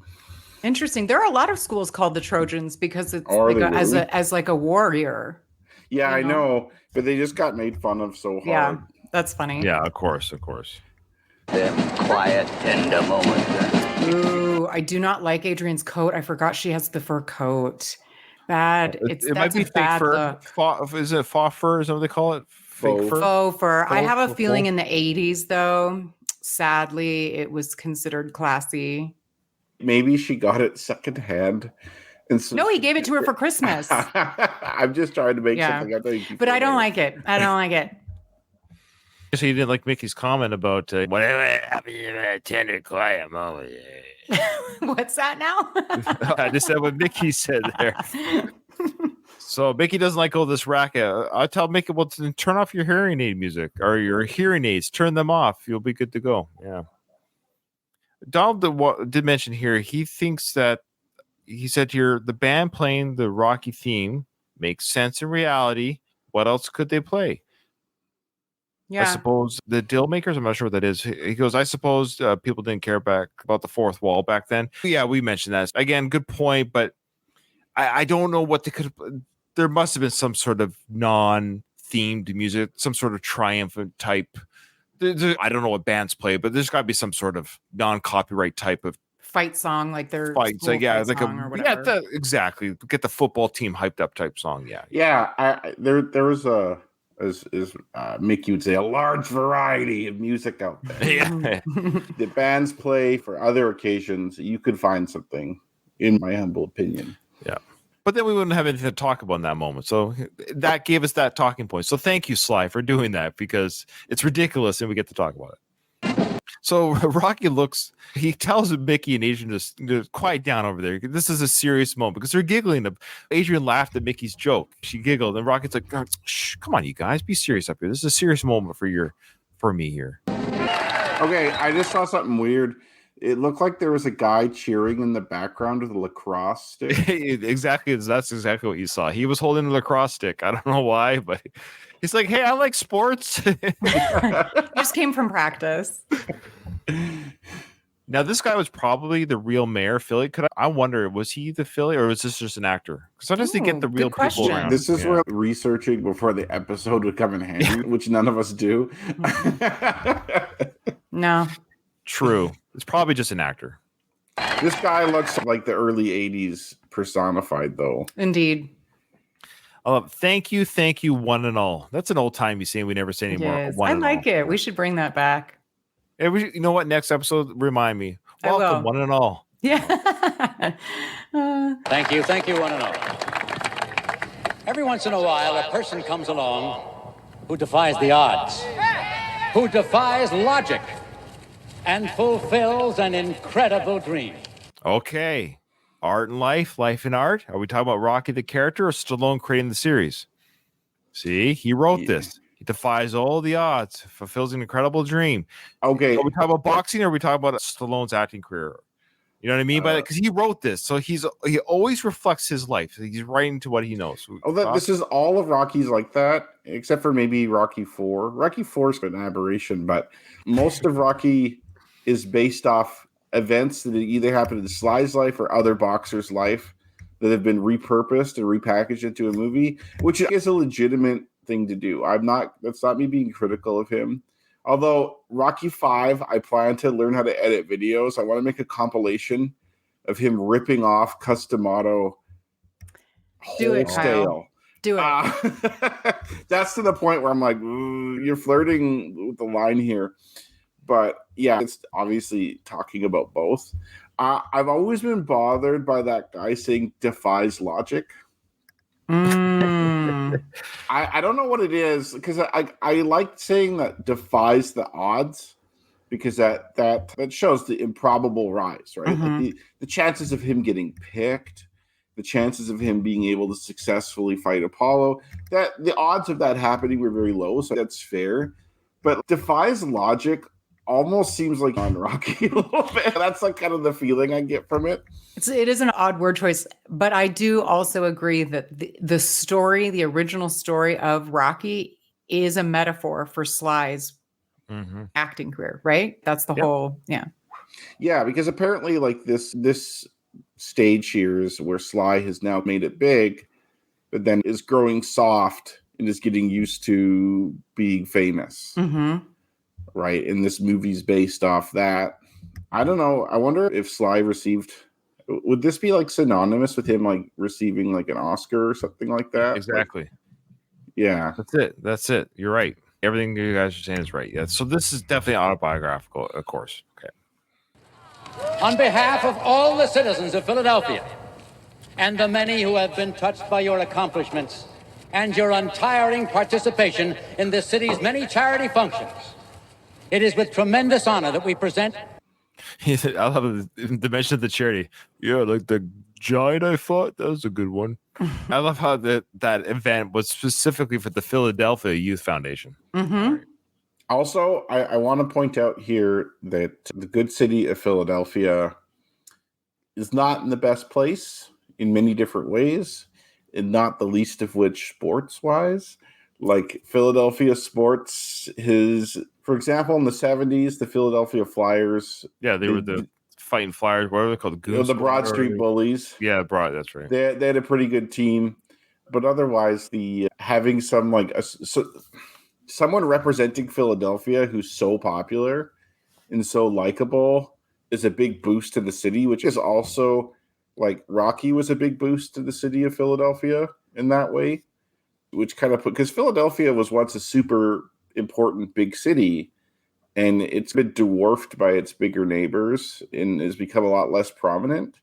Interesting. There are a lot of schools called the Trojans because it's Are like they as really? as like a warrior. Yeah, You I know? know, but they just got made fun of so hard. Yeah. That's funny. Yeah, of course. Them quiet, tender moments. Ooh, I do not like Adrian's coat. I forgot she has the fur coat. Bad. It might That's be a fake bad fur. look. Is it faux fur? Is that what they call it? Fake Faux. fur. Faux fur. I have a Faux. feeling in the 80s though, sadly, it was considered classy. Maybe she got it secondhand. And so No, he gave it to her for Christmas. I'm just trying to make Yeah. something up. But I don't like it. I don't like it. So you didn't like Mickey's comment about whatever happened in a tender, quiet moment. What's that now? I just said what Mickey said there. So Mickey doesn't like all this racket. I tell Mickey, well, turn off your hearing aid music or your hearing aids. Turn them off. You'll be good to go. Yeah. Donald did mention here, he thinks that he said here the band playing the Rocky theme makes sense in reality. What else could they play? I Yeah. suppose the Deal Makers. I'm not sure what that is. He goes, I suppose people didn't care about the fourth wall back then. Yeah, we mentioned that. Again, good point, but I don't know what they could. There must have been some sort of non-themed music, some sort of triumphant type. I don't know what bands play, but there's got to be some sort of non-copyright type of Fight song, like their fight. So school yeah, fight like song or whatever. exactly. Get the football team hyped up type song. Yeah. Yeah, there was a, as Mickey would say, a large variety of music out there. Yeah. The bands play for other occasions. You could find something, in my humble opinion. Yeah. But then we wouldn't have anything to talk about in that moment. So that gave us that talking point. So thank you, Sly, for doing that because it's ridiculous and we get to talk about it. So Rocky he tells Mickey and Adrian to quiet down over there. This is a serious moment because they're giggling. Adrian laughed at Mickey's joke. She giggled and Rocky's like, shh, come on, you guys, be serious up here. This is a serious moment for me here. Okay, I just saw something weird. It looked like there was a guy cheering in the background with a lacrosse stick. Exactly. That's exactly what you saw. He was holding a lacrosse stick. I don't know why, but he's like, hey, I like sports. Just came from practice. Now, this guy was probably the real mayor of Philly. I wonder, was he the Philly or was this just an actor? Because sometimes they get the Ooh, real good people question. around. This is where researching before the episode would come in handy, which none of us do. No. True. It's probably just an actor. This guy looks like the early 80s personified, though. Indeed. Thank you, one and all. That's an old timey saying we never say anymore. Yes. One I and like all. it. We should bring that back. You know what? Next episode, remind me. I will. Welcome, one and all. Yeah. Thank you, one and all. Every once in a while, a person comes along who defies the odds, who defies logic, and fulfills an incredible dream. Okay. Art and life and art. Are we talking about Rocky the character or Stallone creating the series? See, he wrote this. He defies all the odds, fulfills an incredible dream. Okay. Are we talking about boxing or are we talking about Stallone's acting career? You know what I mean by that? Because he wrote this. So he always reflects his life. He's writing to what he knows. This is all of Rocky's like that, except for maybe Rocky IV. Rocky IV is an aberration, but most of Rocky is based off events that either happened in Sly's life or other boxers' life that have been repurposed and repackaged into a movie, which is a legitimate thing to do. That's not me being critical of him. Although Rocky V, I plan to learn how to edit videos. I want to make a compilation of him ripping off Customato Do it, Kyle. wholesale. Do it. That's to the point where I'm like, you're flirting with the line here. But yeah, it's obviously talking about both. I've always been bothered by that guy saying defies logic. I don't know what it is because I like saying that defies the odds because that shows the improbable rise, right? Mm-hmm. Like the chances of him getting picked, the chances of him being able to successfully fight Apollo, that the odds of that happening were very low, so that's fair. But defies logic almost seems like on Rocky a little bit. That's like kind of the feeling I get from it. It is an odd word choice, but I do also agree that the story, the original story of Rocky, is a metaphor for Sly's acting career, right? That's the whole, Yeah, because apparently like this stage here is where Sly has now made it big, but then is growing soft and is getting used to being famous. Mm-hmm. Right, and this movie's based off that. I don't know. I wonder if Sly received. Would this be like synonymous with him like receiving like an Oscar or something like that? Exactly. Like, yeah, That's it. You're right. Everything you guys are saying is right. Yeah. So this is definitely autobiographical, of course. Okay. On behalf of all the citizens of Philadelphia and the many who have been touched by your accomplishments and your untiring participation in the city's many charity functions, it is with tremendous honor that we present. I love the mention of the charity. Yeah, like the giant I fought. That was a good one. I love how that event was specifically for the Philadelphia Youth Foundation. Mm-hmm. Also, I want to point out here that the good city of Philadelphia is not in the best place in many different ways, and not the least of which sports-wise. Like Philadelphia sports, for example, in the 70s, the Philadelphia Flyers. Yeah, they were the fighting Flyers. What are they called? The Broad Street Bullies. Yeah, that's right. They had a pretty good team, but otherwise, having some someone representing Philadelphia who's so popular and so likable is a big boost to the city, which is also like Rocky was a big boost to the city of Philadelphia in that way, which kind of because Philadelphia was once a super important big city, and it's been dwarfed by its bigger neighbors and has become a lot less prominent.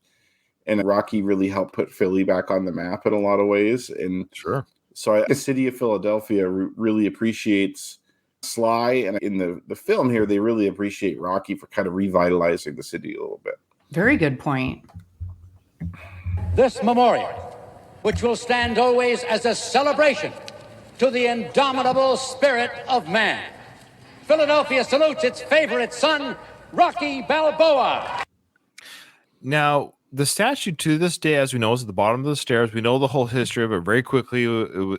And Rocky really helped put Philly back on the map in a lot of ways. And sure. So the city of Philadelphia really appreciates Sly, and in the film here, they really appreciate Rocky for kind of revitalizing the city a little bit. Very good point. This memorial, which will stand always as a celebration to the indomitable spirit of man. Philadelphia salutes its favorite son, Rocky Balboa. Now, the statue to this day, as we know, is at the bottom of the stairs. We know the whole history of it very quickly.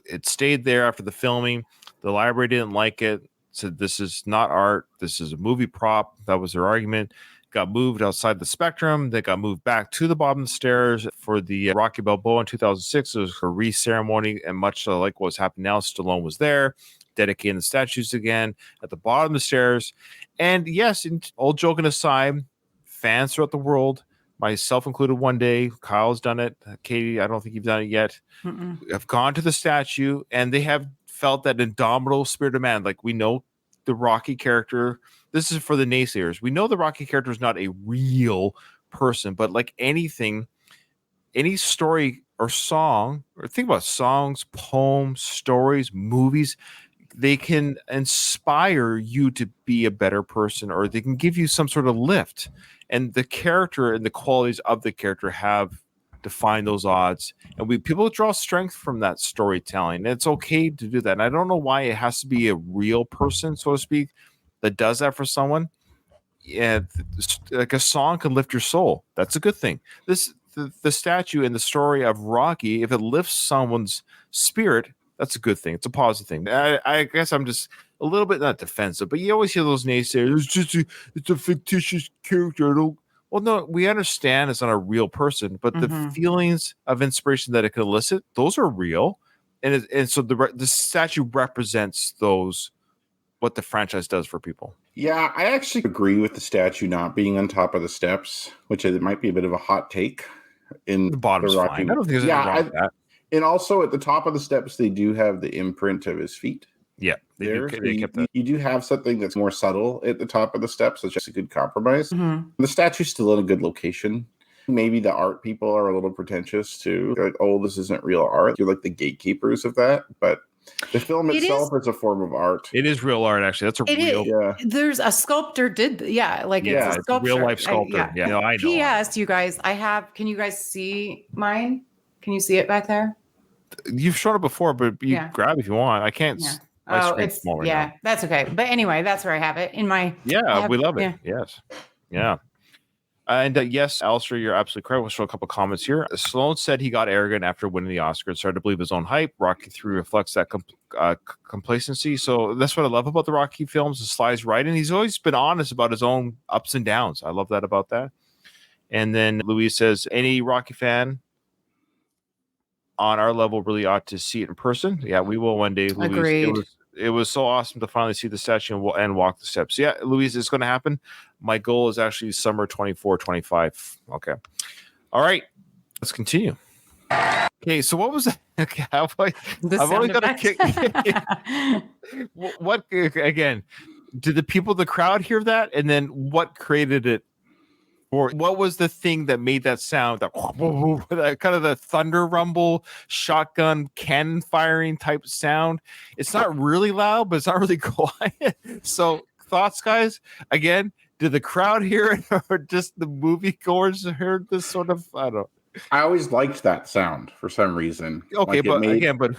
It stayed there after the filming. The library didn't like it, said this is not art. This is a movie prop. That was their argument. Got moved outside the Spectrum. They got moved back to the bottom of the stairs for the Rocky Balboa in 2006. It was a re-ceremony, and much like what's happening now, Stallone was there, dedicating the statues again at the bottom of the stairs. And yes, all joking aside, fans throughout the world, myself included one day, Kyle's done it. Katie, I don't think you've done it yet. Have gone to the statue, and they have felt that indomitable spirit of man. Like, we know the Rocky character. This is for the naysayers. We know the Rocky character is not a real person, but like anything, any story or song, or think about songs, poems, stories, movies, they can inspire you to be a better person, or they can give you some sort of lift. And the character and the qualities of the character have defined those odds. And people draw strength from that storytelling. And it's okay to do that. And I don't know why it has to be a real person, so to speak, that does that for someone. Yeah, like a song can lift your soul. That's a good thing. The statue and the story of Rocky, if it lifts someone's spirit, that's a good thing. It's a positive thing. I guess I'm just a little bit not defensive, but you always hear those naysayers. It's a fictitious character. Well, no, we understand it's not a real person, but the feelings of inspiration that it can elicit, those are real, and so the statue represents those, what the franchise does for people. Yeah, I actually agree with the statue not being on top of the steps, which it might be a bit of a hot take. In the bottom's Rocky, fine. I don't think there's anything wrong with that. And also at the top of the steps, they do have the imprint of his feet. Yeah, they kept that. You do have something that's more subtle at the top of the steps. It's just a good compromise. The statue's still in a good location. Maybe the art people are a little pretentious too. Like, oh, this isn't real art. You're like the gatekeepers of that. But the film itself is a form of art. It is real art, actually. That's Yeah. There's a sculptor it's a sculpture. Real life sculptor. Yeah. No, I know. P.S. You guys, can you guys see mine? Can you see it back there? You've shown it before, but you grab if you want. I can't. Yeah. My screen's small right now. That's okay. But anyway, that's where I have it in my. We love it. Yes. Yeah. And yes, Alistair, you're absolutely correct. We'll show a couple comments here. Stallone said he got arrogant after winning the Oscar and started to believe his own hype. Rocky 3 reflects that complacency. So that's what I love about the Rocky films. The Sly's right, and he's always been honest about his own ups and downs. I love that about that. And then Louise says, any Rocky fan on our level really ought to see it in person. Yeah, we will one day, Louise. Agreed. It was so awesome to finally see the statue and walk the steps. Yeah, Louise, it's going to happen. My goal is actually summer 24, 25. Okay. All right. Let's continue. Okay, so what was that? Okay, I've only got a kick. What again? Did the people, the crowd hear that? And then what created it? Or what was the thing that made that sound? That kind of the thunder rumble, shotgun cannon firing type sound. It's not really loud, but it's not really quiet. So thoughts, guys? Again, Did the crowd hear it, or just the moviegoers heard this sort of? I don't know. I always liked that sound for some reason. Okay, Like, it but made- again, but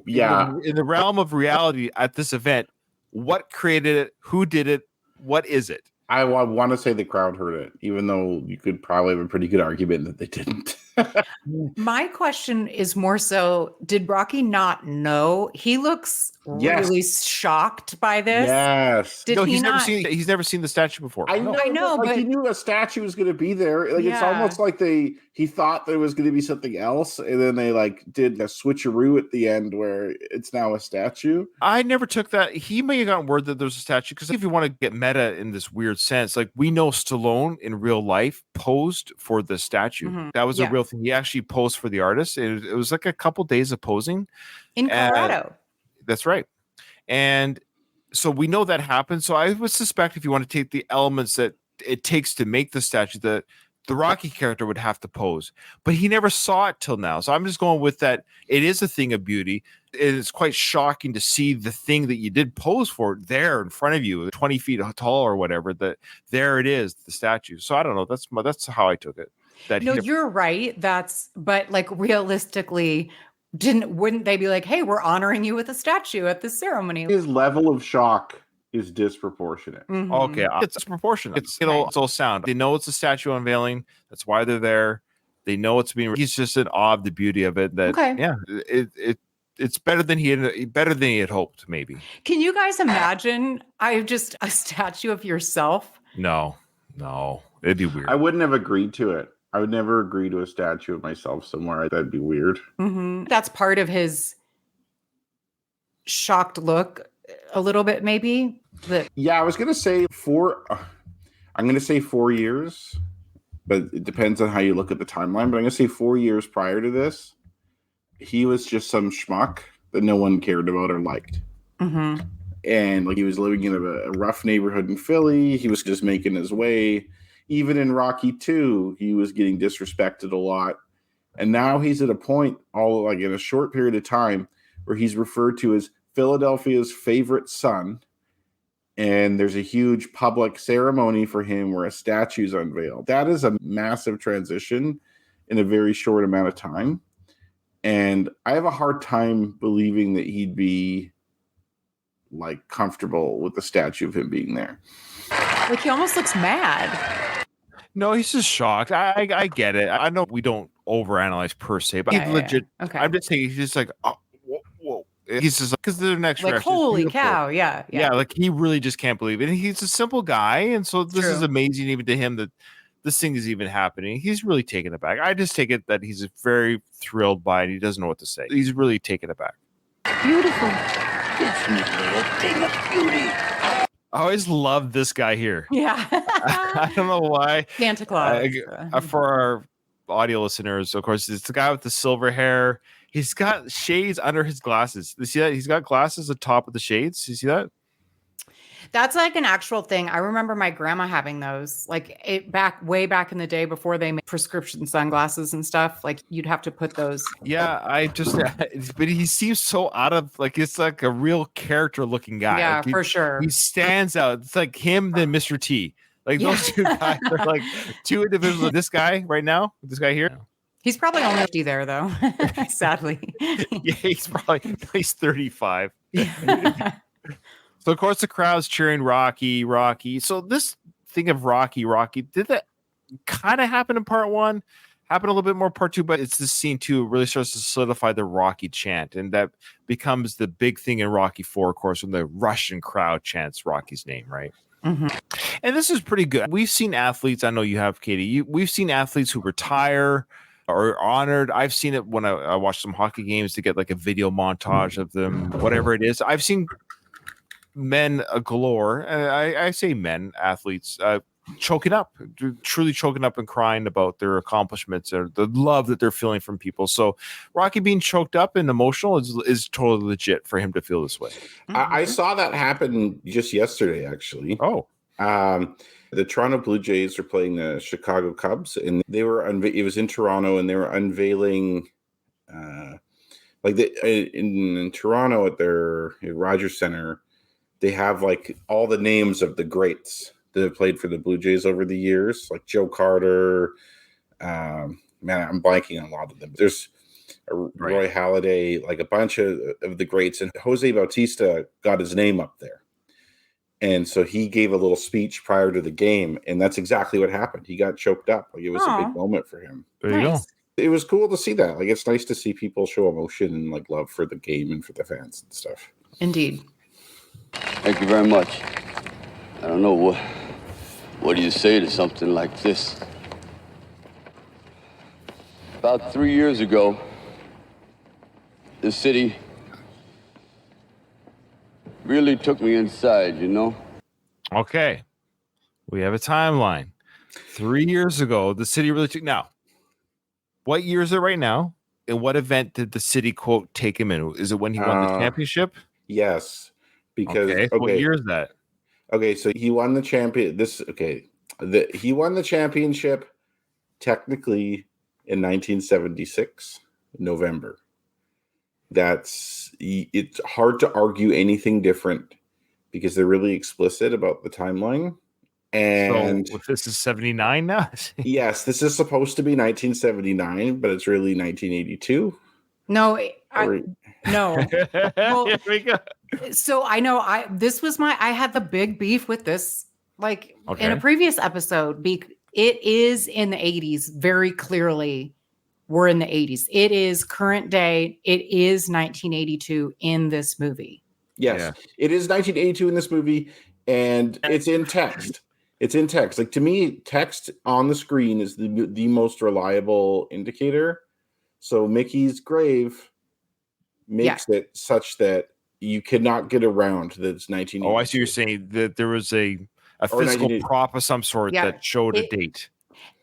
yeah. in the realm of reality at this event, what created it? Who did it? What is it? I want to say the crowd heard it, even though you could probably have a pretty good argument that they didn't. My question is more so, did Rocky not know? He looks Yes. really shocked by this. Yes. Did No, he not? he's never seen the statue before. I know, I know, like, but- he knew a statue was going to be there. Like, it's Yeah. almost like he thought there was going to be something else, and then they like did a switcheroo at the end where it's now a statue. I never took that. He may have gotten word that there's a statue because if you want to get meta in this weird sense, like we know Stallone in real life posed for the statue. Mhm. That was Yeah. a real thing. He actually posed for the artist. It was like a couple days of posing. In Colorado. That's right. And so we know that happened. So I would suspect if you want to take the elements that it takes to make the statue, that the Rocky character would have to pose, but he never saw it till now. So I'm just going with that. It is a thing of beauty. It is quite shocking to see the thing that you did pose for there in front of you, 20 feet tall or whatever, that there it is, the statue. So I don't know. That's how I took it. That he No, never- you're right. But like realistically, wouldn't they be like, hey, we're honoring you with a statue at this ceremony? His level of shock is disproportionate. Mhm. Okay, it's proportionate. It's all sound. They know it's a statue unveiling. That's why they're there. They know it's being. He's just in awe of the beauty of it. That Okay. yeah, it's better than he had hoped. Maybe Can you guys imagine? Just a statue of yourself. no, it'd be weird. I wouldn't have agreed to it. I would never agree to a statue of myself somewhere. That'd be weird. Mhm. That's part of his shocked look, a little bit, maybe. That Yeah, I was gonna say I'm gonna say 4 years, but it depends on how you look at the timeline. But I'm gonna say 4 years prior to this, he was just some schmuck that no one cared about or liked. Mhm. And like he was living in a rough neighborhood in Philly. He was just making his way. Even in Rocky 2, he was getting disrespected a lot. And now he's at a point, all like in a short period of time, where he's referred to as Philadelphia's favorite son. And there's a huge public ceremony for him where a statue is unveiled. That is a massive transition in a very short amount of time. And I have a hard time believing that he'd be like comfortable with the statue of him being there. like he almost looks mad. No, he's just shocked. I get it. I know we don't overanalyze per se, but Yeah, he's yeah, legit. yeah. Okay. I'm just saying he's just like, oh, whoa. He's just because the next Like, reaction is holy beautiful. cow. Yeah. Yeah, like he really just can't believe it. And he's a simple guy, and so this is True. amazing even to him that this thing is even happening. He's really taken aback. I just take it that he's very thrilled by it. He doesn't know what to say. He's really taken aback. Beautiful. Definitely a thing of beauty. I always love this guy here. Yeah. I don't know why. Santa Claus. For our audio listeners, of course, it's the guy with the silver hair. He's got shades under his glasses. You see that? He's got glasses atop of the shades. You see that? That's like an actual thing. I remember my grandma having those, like way back in the day before they made prescription sunglasses and stuff. Like you'd have to put those. Yeah, but he seems so out of like it's like a real character looking guy. Yeah, Like, for sure. he stands out. It's like him then Mr. T. Like those two guys are like two individuals. This guy right now, this guy here. He's probably only 50 there though, sadly. Yeah, he's 35. Yeah. So of course the crowd's cheering Rocky. So this thing of Rocky, did that kind of happen in part one? Happen a little bit more part two, but it's this scene too. It really starts to solidify the Rocky chant, and that becomes the big thing in Rocky 4, of course, when the Russian crowd chants Rocky's name, right? Mhm. And this is pretty good. We've seen athletes. I know you have, Katie. We've seen athletes who retire or honored. I've seen it when I watch some hockey games to get like a video montage of them, whatever it is. I've seen men galore, and I say men, athletes, choking up, truly choking up and crying about their accomplishments or the love that they're feeling from people. So Rocky being choked up and emotional is totally legit for him to feel this way. I saw that happen just yesterday, actually. Oh, The Toronto Blue Jays are playing the Chicago Cubs, and they were it was in Toronto, and they were unveiling in Toronto at their Rogers Center. They have like all the names of the greats that have played for the Blue Jays over the years, like Joe Carter. Man, I'm blanking on a lot of them. There's Roy Halladay, like a bunch of the greats, and Jose Bautista got his name up there. And so he gave a little speech prior to the game, and that's exactly what happened. He got choked up. Like, it was a big moment for him. There you go. It was cool to see that. Like, it's nice to see people show emotion and like love for the game and for the fans and stuff. Indeed. Thank you very much. I don't know what do you say to something like this? About 3 years ago, the city really took me inside, you know? Okay. We have a timeline. 3 years ago, the city really took. Now, what year is it right now? And what event did the city, quote, take him in? Is it when he won the championship? Yes. Because, okay. What year is that? Okay, so he won the champion. He won the championship technically in 1976, November. It's hard to argue anything different because they're really explicit about the timeline. And so this is 79 now. Yes, this is supposed to be 1979, but it's really 1982. No, no. Well, Here we go. So I know I had the big beef with this, like in a Okay. previous episode. It is in the 80s, very clearly. We're in the 80s. It is current day. It is 1982 in this movie. Yes, Yeah. It is 1982 in this movie, and it's in text. It's in text. Like, to me, text on the screen is the most reliable indicator. So Mickey's grave makes it such that you cannot get around that it's 1982. Oh, I see. You're saying that there was a Or physical 1980. prop of some sort Yeah. that showed a date.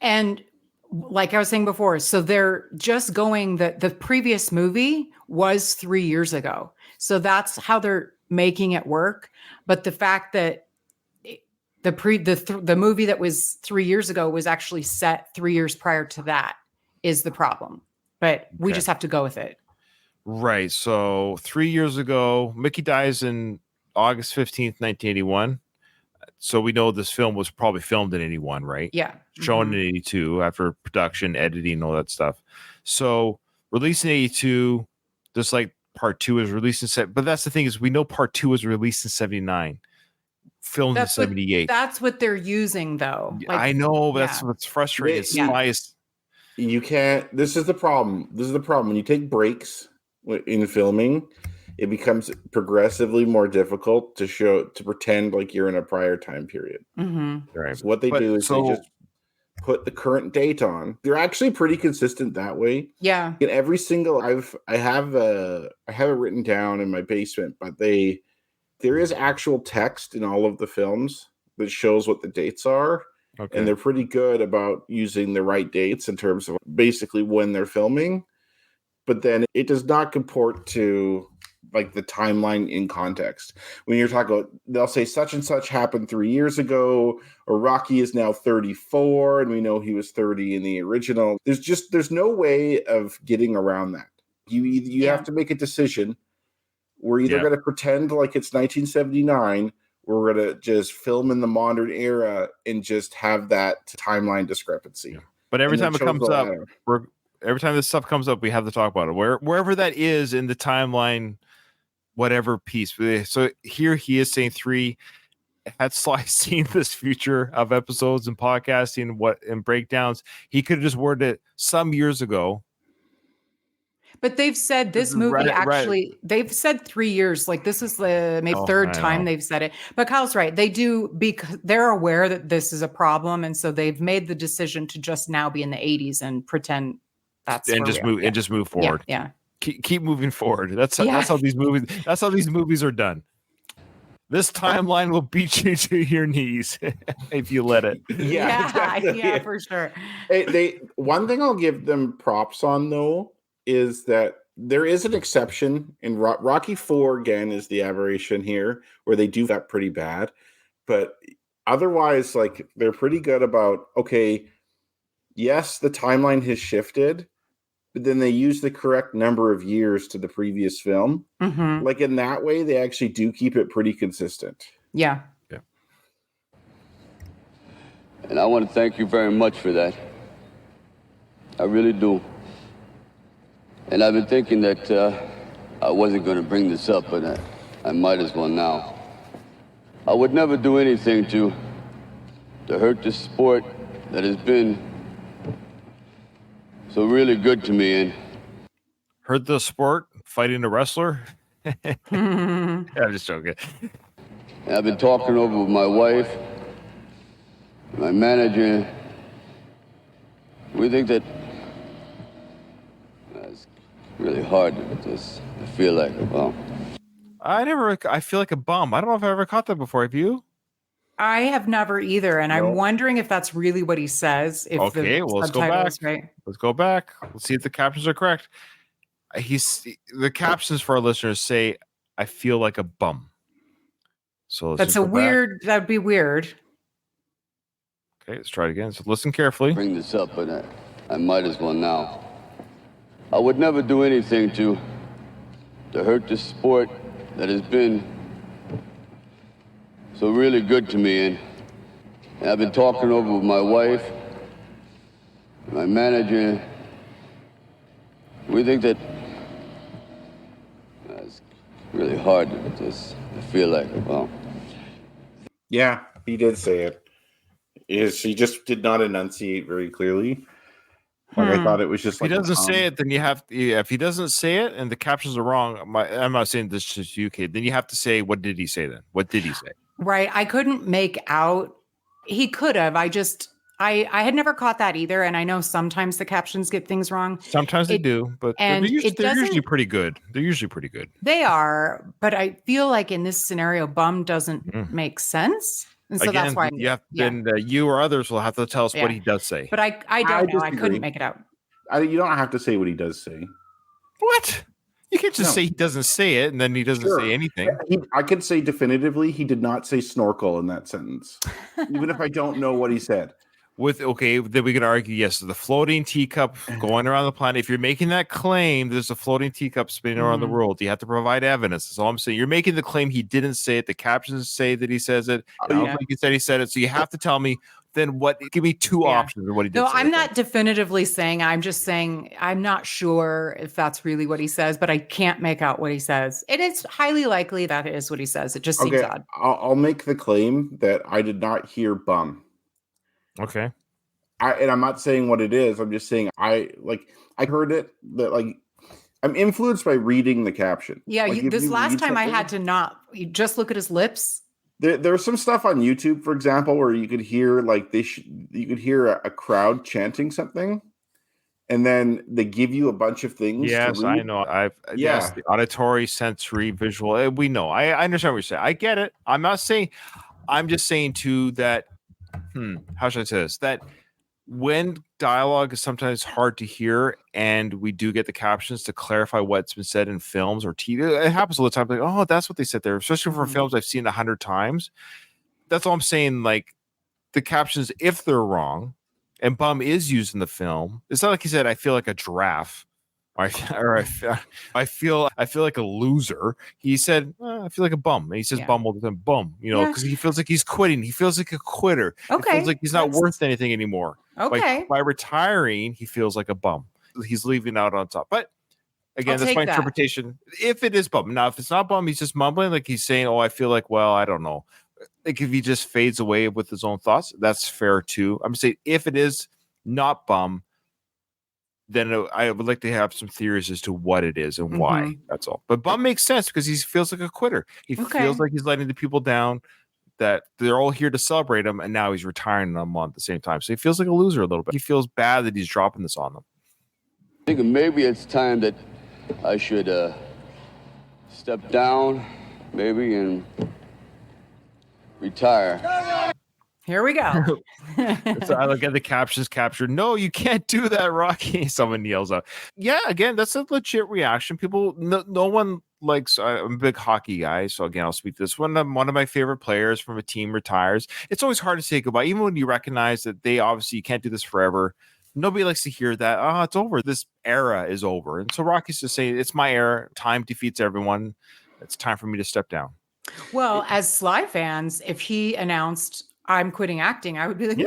And like I was saying before, so they're just going that the previous movie was 3 years ago. So that's how they're making it work. But the fact that the movie that was 3 years ago was actually set 3 years prior to that is the problem. But we Okay. just have to go with it. Right. So 3 years ago, Mickey dies in August 15th, 1981. So we know this film was probably filmed in 81, right? Yeah. Shown Mhm. in 82 after production, editing, all that stuff. So released in 82, just like part 2 is released in but that's the thing, is we know part 2 was released in 79, filmed in 78. That's what they're using, though. Like, I know, but that's yeah. what's frustrating. It's Yeah. biased. You can't. This is the problem. When you take breaks in filming, it becomes progressively more difficult to pretend like you're in a prior time period. Mhm. Right. So what they But do is so- they just put the current date on. They're actually pretty consistent that way. Yeah. In every single, I have it written down in my basement, but there is actual text in all of the films that shows what the dates are. Okay. And they're pretty good about using the right dates in terms of basically when they're filming. But then it does not comport to like the timeline in context. When you're talking about, they'll say such and such happened 3 years ago, or Rocky is now 34, and we know he was 30 in the original. There's no way of getting around that. You have to make a decision. We're either going to pretend like it's 1979, or we're going to just film in the modern era and just have that timeline discrepancy. But every And time it shows comes a up, lot. every time this stuff comes up, we have to talk about it. Wherever that is in the timeline, whatever piece. So here he is saying 3. Had Sly seen this future of episodes and podcasting and breakdowns, he could have just worded it some years ago. But they've said this movie Right. actually, they've said 3 years. Like, this is the maybe third I time know. they've said it. But Kyle's right. They do, because they're aware that this is a problem. And so they've made the decision to just now be in the 80s and pretend that's And where just we are. move and just move forward. Yeah. Keep moving forward. That's Yeah. how these movies are done. This timeline will beat you to your knees if you let it. Yeah, exactly. Yeah, for sure. One thing I'll give them props on, though, is that there is an exception in Rocky 4. Again, is the aberration here, where they do that pretty bad, but otherwise, like, they're pretty good about, okay, yes, the timeline has shifted, but then they use the correct number of years to the previous film. Mhm. Like, in that way, they actually do keep it pretty consistent. Yeah. And I want to thank you very much for that. I really do. And I've been thinking that I wasn't going to bring this up, but I might as well now. I would never do anything to hurt this sport that has been so really good to me. And Hurt the sport fighting a wrestler? I'm just joking. And I've been talking over with my wife, my manager. We think that it's really hard to just feel like a bum. I feel like a bum. I don't know if I ever caught that before. Have you? I have never either, and I'm wondering if that's really what he says. If Okay, the well, let's go subtitle back. is right. Let's go back. Let's see if the captions are correct. The captions for our listeners say, "I feel like a bum." So let's That's just a go back. weird. That'd be weird. Okay, let's try it again. So listen carefully. Bring this up, but I might as well now. I would never do anything to hurt this sport that has been so really good to me. And I've been talking over with my wife, my manager. We think that it's really hard to just feel like a bum. Yeah, he did say it. He just did not enunciate very clearly. Like I thought it was just If he like doesn't say it, then you have to, if he doesn't say it and the captions are wrong, I'm not saying this is UK, then you have to say, what did he say then? What did he say? Right. I couldn't make out. He could have. I had never caught that either. And I know sometimes the captions get things wrong. Sometimes they do, but they're and usually, it doesn't- pretty good. They're usually pretty good. They are, but I feel like in this scenario, bum doesn't make sense. And so Again, that's why then you or others will have to tell us what he does say. But I don't know. I disagree. couldn't make it out. You don't have to say what he does say. What? You can't just No. say he doesn't say it and then he doesn't Sure. say anything. I could say definitively he did not say snorkel in that sentence, even if I don't know what he said. Then we can argue, yes, the floating teacup going around the planet. If you're making that claim, there's a floating teacup spinning around the world. You have to provide evidence. That's all I'm saying. You're making the claim he didn't say it. The captions say that he says it. I don't think he said it. So you have to tell me then what. Give me two options of what he did. No, say I'm not definitively saying. I'm just saying I'm not sure if that's really what he says, but I can't make out what he says. It is highly likely that it is what he says. It just seems odd. I'll make the claim that I did not hear bum. Okay. And I'm not saying what it is. I'm just saying I heard it that like I'm influenced by reading the caption. Yeah, Like, if this you last read time I something- had to not you just look at his lips. There's some stuff on YouTube, for example, where you could hear like you could hear a crowd chanting something, and then they give you a bunch of things. Yes, to I read. know. Yes, the auditory, sensory, visual. We know. I understand what you're saying. I get it. I'm just saying too that. How should I say this? That when dialogue is sometimes hard to hear, and we do get the captions to clarify what's been said in films or TV, it happens all the time. Like, oh, that's what they said there. Especially for films I've seen 100 times. That's all I'm saying. Like the captions, if they're wrong, and bum is used in the film, it's not like he said, "I feel like a giraffe." I feel like a loser. He said, I feel like a bum. And he says bum all the time, bum, because he feels like he's quitting. He feels like a quitter. Okay. He feels like he's not worth anything anymore. Okay. By retiring, he feels like a bum. He's leaving out on top. But again, that's my interpretation. If it is bum. Now, if it's not bum, he's just mumbling, like he's saying, I feel like, well, I don't know. Like if he just fades away with his own thoughts, that's fair too. I'm saying if it is not bum, then I would like to have some theories as to what it is and why. That's all. But bum makes sense because he feels like a quitter. He feels like he's letting the people down, that they're all here to celebrate him, and now he's retiring them on at the same time. So he feels like a loser a little bit. He feels bad that he's dropping this on them. I think maybe it's time that I should step down, maybe, and retire. Here we go. So I look at the captions captured. No, you can't do that, Rocky. Someone yells out. Yeah, again, that's a legit reaction. People, no one likes. I'm a big hockey guy, so again, I'll speak to this. One of my favorite players from a team retires, it's always hard to say goodbye, even when you recognize that they obviously you can't do this forever. Nobody likes to hear that. Oh, it's over. This era is over. And so Rocky's just saying, it's my era. Time defeats everyone. It's time for me to step down. Well, as Sly fans, if he announced I'm quitting acting, I would be like, no,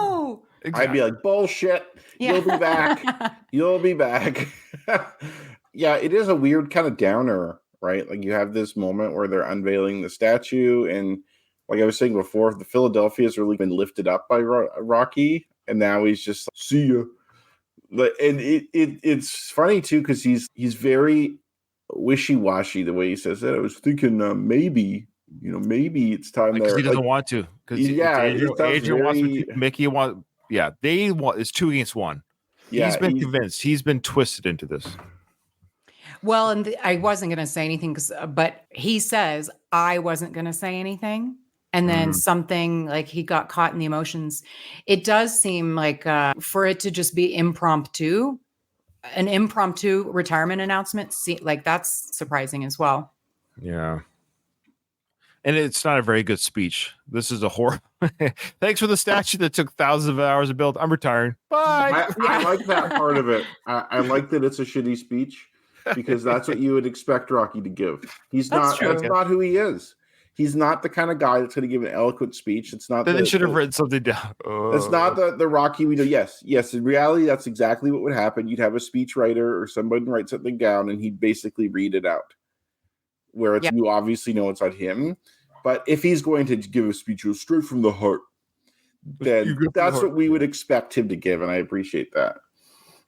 no. I'd be like, bullshit. You'll be back. You'll be back. Yeah, it is a weird kind of downer, right? Like you have this moment where they're unveiling the statue, and like I was saying before, the Philadelphia has really been lifted up by Rocky, and now he's just like, see ya. And it's funny too because he's very wishy-washy the way he says it. I was thinking maybe it's time because there. he doesn't want to. Because Adrian wants Mickey want. Yeah, they want. It's 2 against 1. Yeah, he's been convinced. He's been twisted into this. Well, and I wasn't going to say anything, but he says I wasn't going to say anything. And then something like he got caught in the emotions. It does seem like for it to just be impromptu, an impromptu retirement announcement, like that's surprising as well. Yeah. And it's not a very good speech. This is a horror. Thanks for the statue that took thousands of hours to build. I'm retiring. Bye. I like that part of it. I like that it's a shitty speech because that's what you would expect Rocky to give. That's not who he is. He's not the kind of guy that's going to give an eloquent speech. It's not. Then they should have written something down. It's not the Rocky we do. Yes. In reality, that's exactly what would happen. You'd have a speech writer or somebody write something down, and he'd basically read it out. Where you obviously know it's not him. But if he's going to give a speech straight from the heart, then that's what we would expect him to give, and I appreciate that.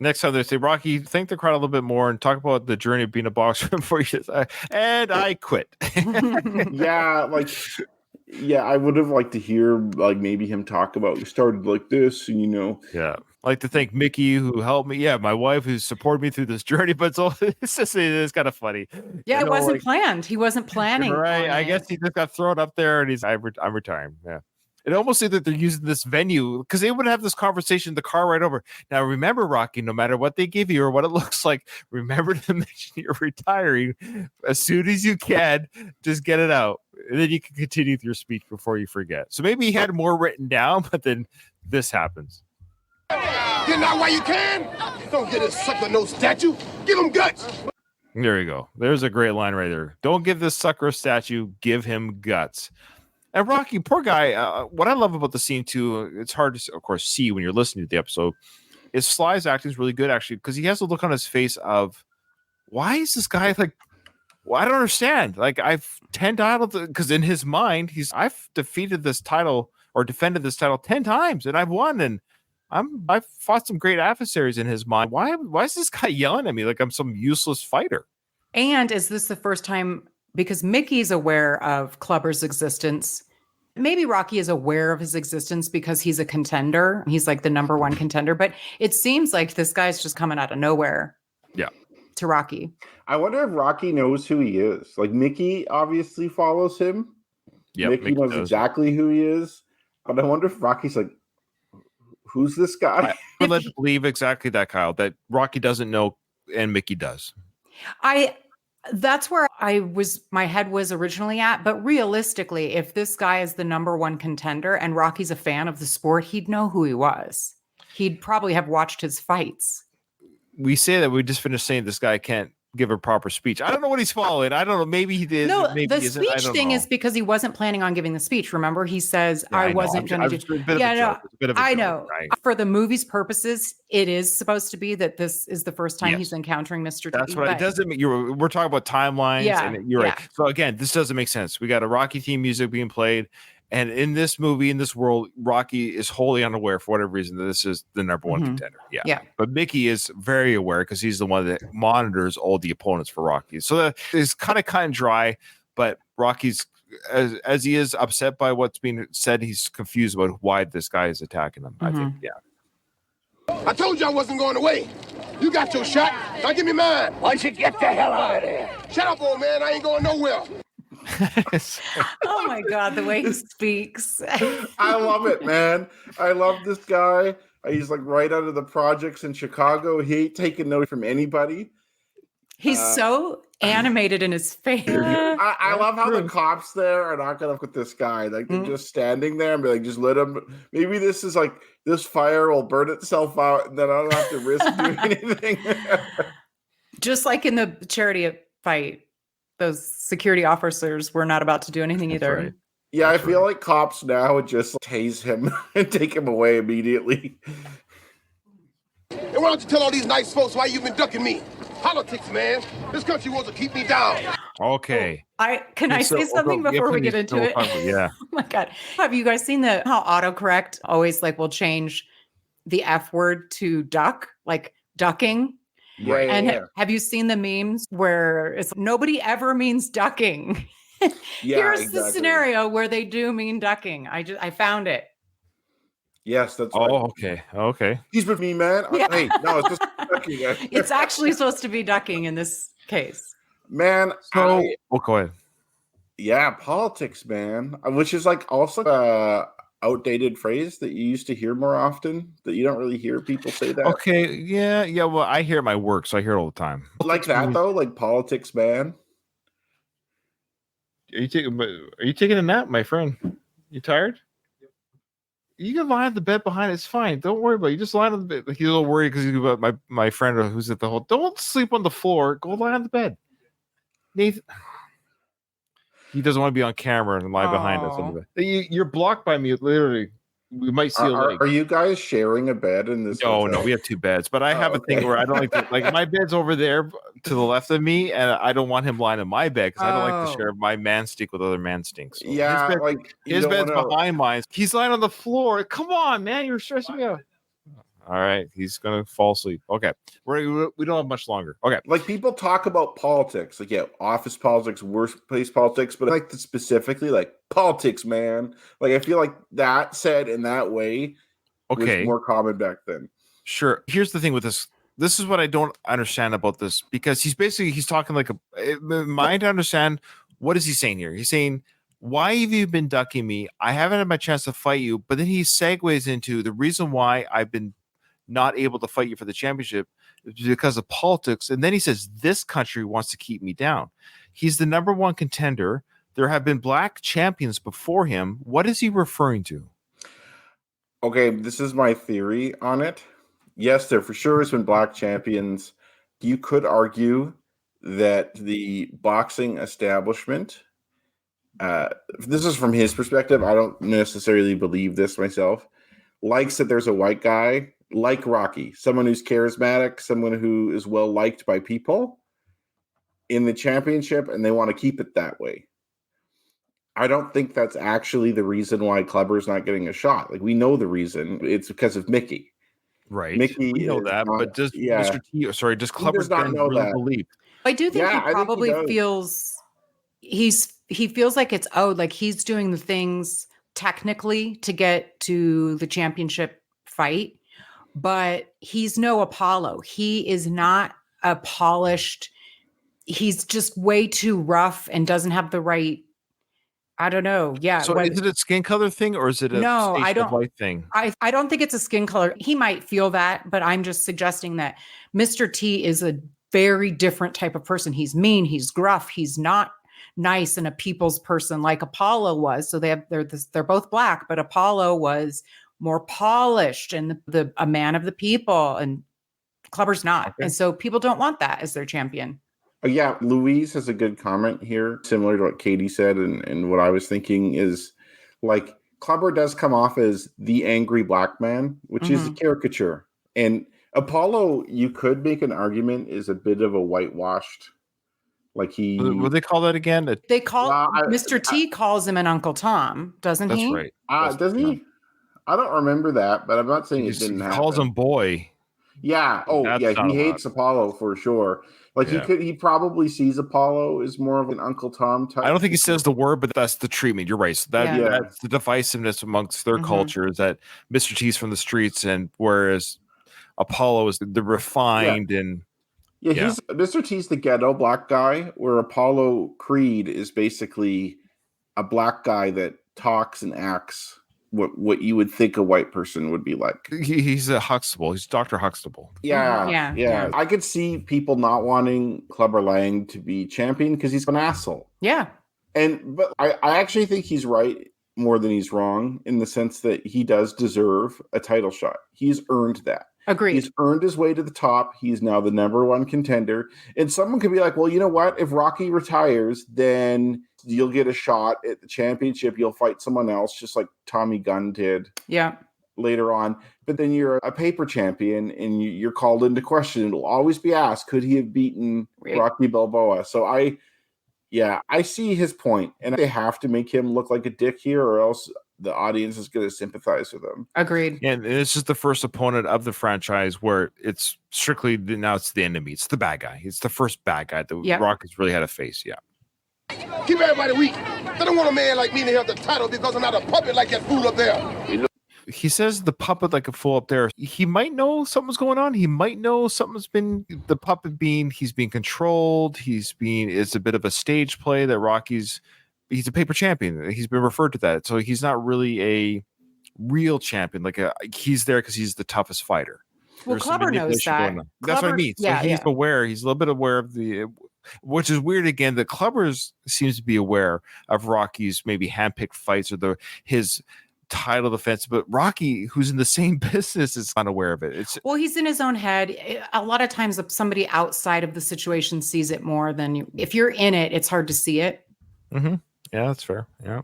Next time they say, Rocky, thank the crowd a little bit more and talk about the journey of being a boxer before you and I quit. I would have liked to hear like maybe him talk about we started like this and I like to thank Mickey who helped me. Yeah, my wife who supported me through this journey, but it's kind of funny. Yeah, it wasn't planned. He wasn't planning. Right. I guess he just got thrown up there and I'm retiring. Yeah. It almost seemed that they're using this venue because they would have this conversation in the car right over. Now, remember, Rocky, no matter what they give you or what it looks like, remember to mention you're retiring as soon as you can. Just get it out. And then you can continue with your speech before you forget. So maybe he had more written down, but then this happens. Get out while you can. Don't get a sucker no statue. Give him guts. There you go. There's a great line right there. Don't give this sucker a statue. Give him guts. And Rocky, poor guy. What I love about the scene too, it's hard to, of course, see when you're listening to the episode, is Sly's acting is really good actually because he has a look on his face of, why is this guy like? Well, I don't understand. Like I've 10 titles because in his mind, I've defeated this title or defended this title 10 times and I've won and I've fought some great adversaries in his mind. Why is this guy yelling at me like I'm some useless fighter? And is this the first time? Because Mickey's aware of Clubber's existence. Maybe Rocky is aware of his existence because he's a contender. He's like the number one contender. But it seems like this guy's just coming out of nowhere. Yeah. To Rocky. I wonder if Rocky knows who he is. Like Mickey obviously follows him. Yeah, Mickey knows exactly who he is. But I wonder if Rocky's like, who's this guy? I would let you believe exactly that, Kyle, that Rocky doesn't know and Mickey does. That's where my head was originally at. But realistically, if this guy is the number one contender and Rocky's a fan of the sport, he'd know who he was. He'd probably have watched his fights. We say that we just finished saying this guy can't give a proper speech. I don't know what he's following. I don't know. Maybe he did. No, maybe the speech thing is because he wasn't planning on giving the speech. Remember, he says, I wasn't going to do. I know. Right? For the movie's purposes, it is supposed to be that this is the first time he's encountering Mr. T. That's right. It doesn't mean we're talking about timelines. Yeah, and you're right. So again, this doesn't make sense. We got a Rocky theme music being played. And in this movie, in this world, Rocky is wholly unaware for whatever reason that this is the number one contender. Yeah. But Mickey is very aware because he's the one that monitors all the opponents for Rocky. So that is kind of cut and dry, but Rocky's, as he is upset by what's being said, he's confused about why this guy is attacking him. I think, I told you I wasn't going away. You got your shot. Now give me mine. Why don't you get the hell out of there? Shut up, old man. I ain't going nowhere. Oh my God, the way he speaks. I love it, man. I love this guy. He's like right out of the projects in Chicago. He ain't taking note from anybody. He's so animated in his face. I love how the cops there are not gonna put this guy. Like they're just standing there and be like, just let him. Maybe this is like this fire will burn itself out, and then I don't have to risk doing anything. Just like in the charity fight. Those security officers were not about to do anything either. Right. Yeah, That's I feel like cops now would just tase him and take him away immediately. And why don't you tell all these nice folks why you've been ducking me? Politics, man. This country wants to keep me down. Okay. Can I say something before we get into it? Yeah. Oh my god. Have you guys seen how autocorrect always like will change the F word to duck, like ducking? Right. And have you seen the memes where it's nobody ever means ducking? Here's the scenario where they do mean ducking. I found it. Yes, that's Oh, right. okay. Okay. He's with me, man. Yeah. Hey, no, it's just ducking. It's actually supposed to be ducking in this case. Man, So, go ahead. yeah, politics, man. Which is like also a outdated phrase that you used to hear more often. That you don't really hear people say that. Okay. Yeah. Yeah. Well, I hear it at my work, so I hear it all the time. Like that though, like politics, man. Are you taking a nap, my friend? You tired? You can lie on the bed behind. It's fine. Don't worry about it. You just lie on the bed. Like, he's a little worried because he's about my friend who's at the whole. Don't sleep on the floor. Go lie on the bed. Nathan. He doesn't want to be on camera and lie behind us on the bed. You're blocked by me. Literally, we might see a leg. Are you guys sharing a bed in this? No, we have two beds. But I have a thing where I don't like to, like my bed's over there to the left of me, and I don't want him lying on my bed because I don't like to share my man stink with other man stinks. So Yeah, his bed's behind mine. He's lying on the floor. Come on, man, you're stressing me out. All right, he's gonna fall asleep. Okay, we don't have much longer. Okay, like people talk about politics, like office politics, workplace politics, but like specifically like politics, man. Like I feel like that said in that way, was more common back then. Sure. Here's the thing with this. This is what I don't understand about this because he's talking like mind to understand what is he saying here. He's saying, why have you been ducking me? I haven't had my chance to fight you, but then he segues into the reason why I've been not able to fight you for the championship because of politics. And then he says, this country wants to keep me down. He's the number one contender. There have been black champions before him. What is he referring to? Okay, this is my theory on it. Yes, there for sure has been black champions. You could argue that the boxing establishment, this is from his perspective, I don't necessarily believe this myself, likes that there's a white guy like Rocky, someone who's charismatic, someone who is well liked by people in the championship, and they want to keep it that way. I don't think that's actually the reason why Kleber's not getting a shot. Like, we know the reason. It's because of Mickey. Right. Mickey, we know that, but does Mr. T, sorry, does Kleber really believe? I do think he probably feels he feels like it's like he's doing the things technically to get to the championship fight, but he's no Apollo. He is not a polished. He's just way too rough and doesn't have the right. I don't know. Yeah. So is it a skin color thing or is it a light thing? I don't think it's a skin color. He might feel that, but I'm just suggesting that Mr. T is a very different type of person. He's mean. He's gruff. He's not nice and a people's person like Apollo was. So they're both black, but Apollo was more polished and a man of the people, and Kleber's not. Okay. And so people don't want that as their champion. Yeah, Louise has a good comment here, similar to what Katie said, and what I was thinking is, like, Kleber does come off as the angry black man, which is a caricature. And Apollo, you could make an argument, is a bit of a whitewashed, like he... What do they call that again? They call... Mr. T calls him an Uncle Tom, doesn't he? That's right. Does he? I don't remember that, but I'm not saying it didn't happen. He calls him boy. Yeah. Oh, yeah. He hates Apollo for sure. Like he probably sees Apollo as more of an Uncle Tom type. I don't think he says the word, but that's the treatment. You're right. So that's the divisiveness amongst their culture is that Mr. T's from the streets, and whereas Apollo is the refined and he's Mr. T's the ghetto black guy, where Apollo Creed is basically a black guy that talks and acts what you would think a white person would be like. He's a Huxtable. He's Dr. Huxtable. Yeah. I could see people not wanting Clubber Lang to be champion because he's an asshole. Yeah. But I actually think he's right more than he's wrong in the sense that he does deserve a title shot. He's earned that. Agreed. He's earned his way to the top. He's now the number one contender. And someone could be like, well, you know what? If Rocky retires, then you'll get a shot at the championship. You'll fight someone else, just like Tommy Gunn did later on. But then you're a paper champion and you're called into question. It'll always be asked, could he have beaten Rocky Balboa? So I see his point. And they have to make him look like a dick here, or else the audience is going to sympathize with him. Agreed. And this is the first opponent of the franchise where it's strictly now it's the enemy. It's the bad guy. It's the first bad guy that Rock has really had to face. Yeah. Keep everybody weak. They don't want a man like me to have the title because I'm not a puppet like that fool up there. He says the puppet like a fool up there. He might know something's going on. He might know something's been the puppet he's being controlled. It's a bit of a stage play that Rocky's a paper champion. He's been referred to that. So he's not really a real champion. He's there because he's the toughest fighter. Well, Clubber knows that. That's what I mean. So he's aware. He's a little bit aware of which is weird again. The Clubbers seems to be aware of Rocky's maybe handpicked fights or his title defense, but Rocky, who's in the same business, is unaware of it. He's in his own head. A lot of times somebody outside of the situation sees it more than you. If you're in it, it's hard to see it. Mm-hmm. Yeah, that's fair. Yeah.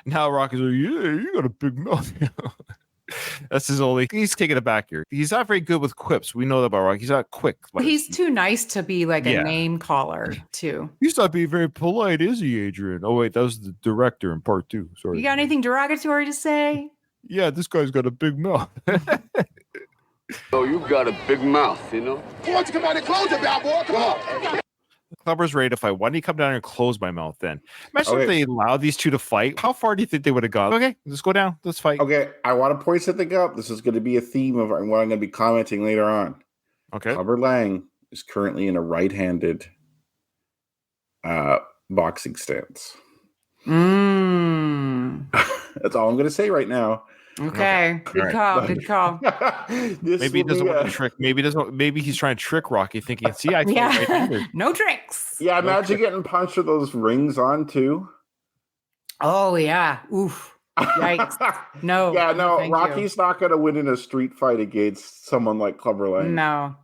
Now Rocky's like, yeah, you got a big mouth. That's he's taking it back here. He's not very good with quips. We know that about Rocky. He's not quick. He's too nice to be like a name caller too. He's not being very polite, is he, Adrian? Oh wait, that was the director in part 2. Sorry. You got anything derogatory to say? Yeah, this guy's got a big mouth. Oh, you got a big mouth, you know? Why don't you come out and close it, bad boy? Come on. Clubber's ready to fight. Why don't you come down and close my mouth then? Imagine if they allowed these two to fight. How far do you think they would have gone? Okay, let's go down. Let's fight. Okay, I want to point something up. This is going to be a theme of what I'm going to be commenting later on. Okay. Clubber Lang is currently in a right-handed boxing stance. That's all I'm going to say right now. Okay. Good call. Good call. Maybe he doesn't want to trick. Maybe he's trying to trick Rocky, thinking, "See, I can't." Right no tricks. Yeah, imagine getting punched with those rings on too. Oh yeah. Oof. Yikes. No. Yeah, no. Rocky's not going to win in a street fight against someone like Clubber Lang. No.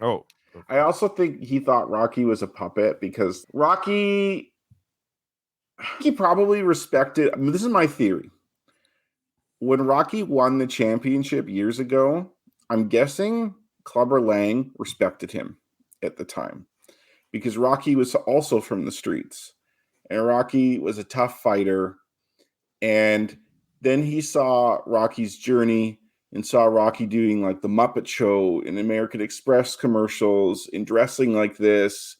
Oh. I also think he thought Rocky was a puppet because Rocky, he probably respected. I mean, this is my theory. When Rocky won the championship years ago, I'm guessing Clubber Lang respected him at the time because Rocky was also from the streets and Rocky was a tough fighter. And then he saw Rocky's journey and saw Rocky doing like the Muppet Show in American Express commercials and dressing like this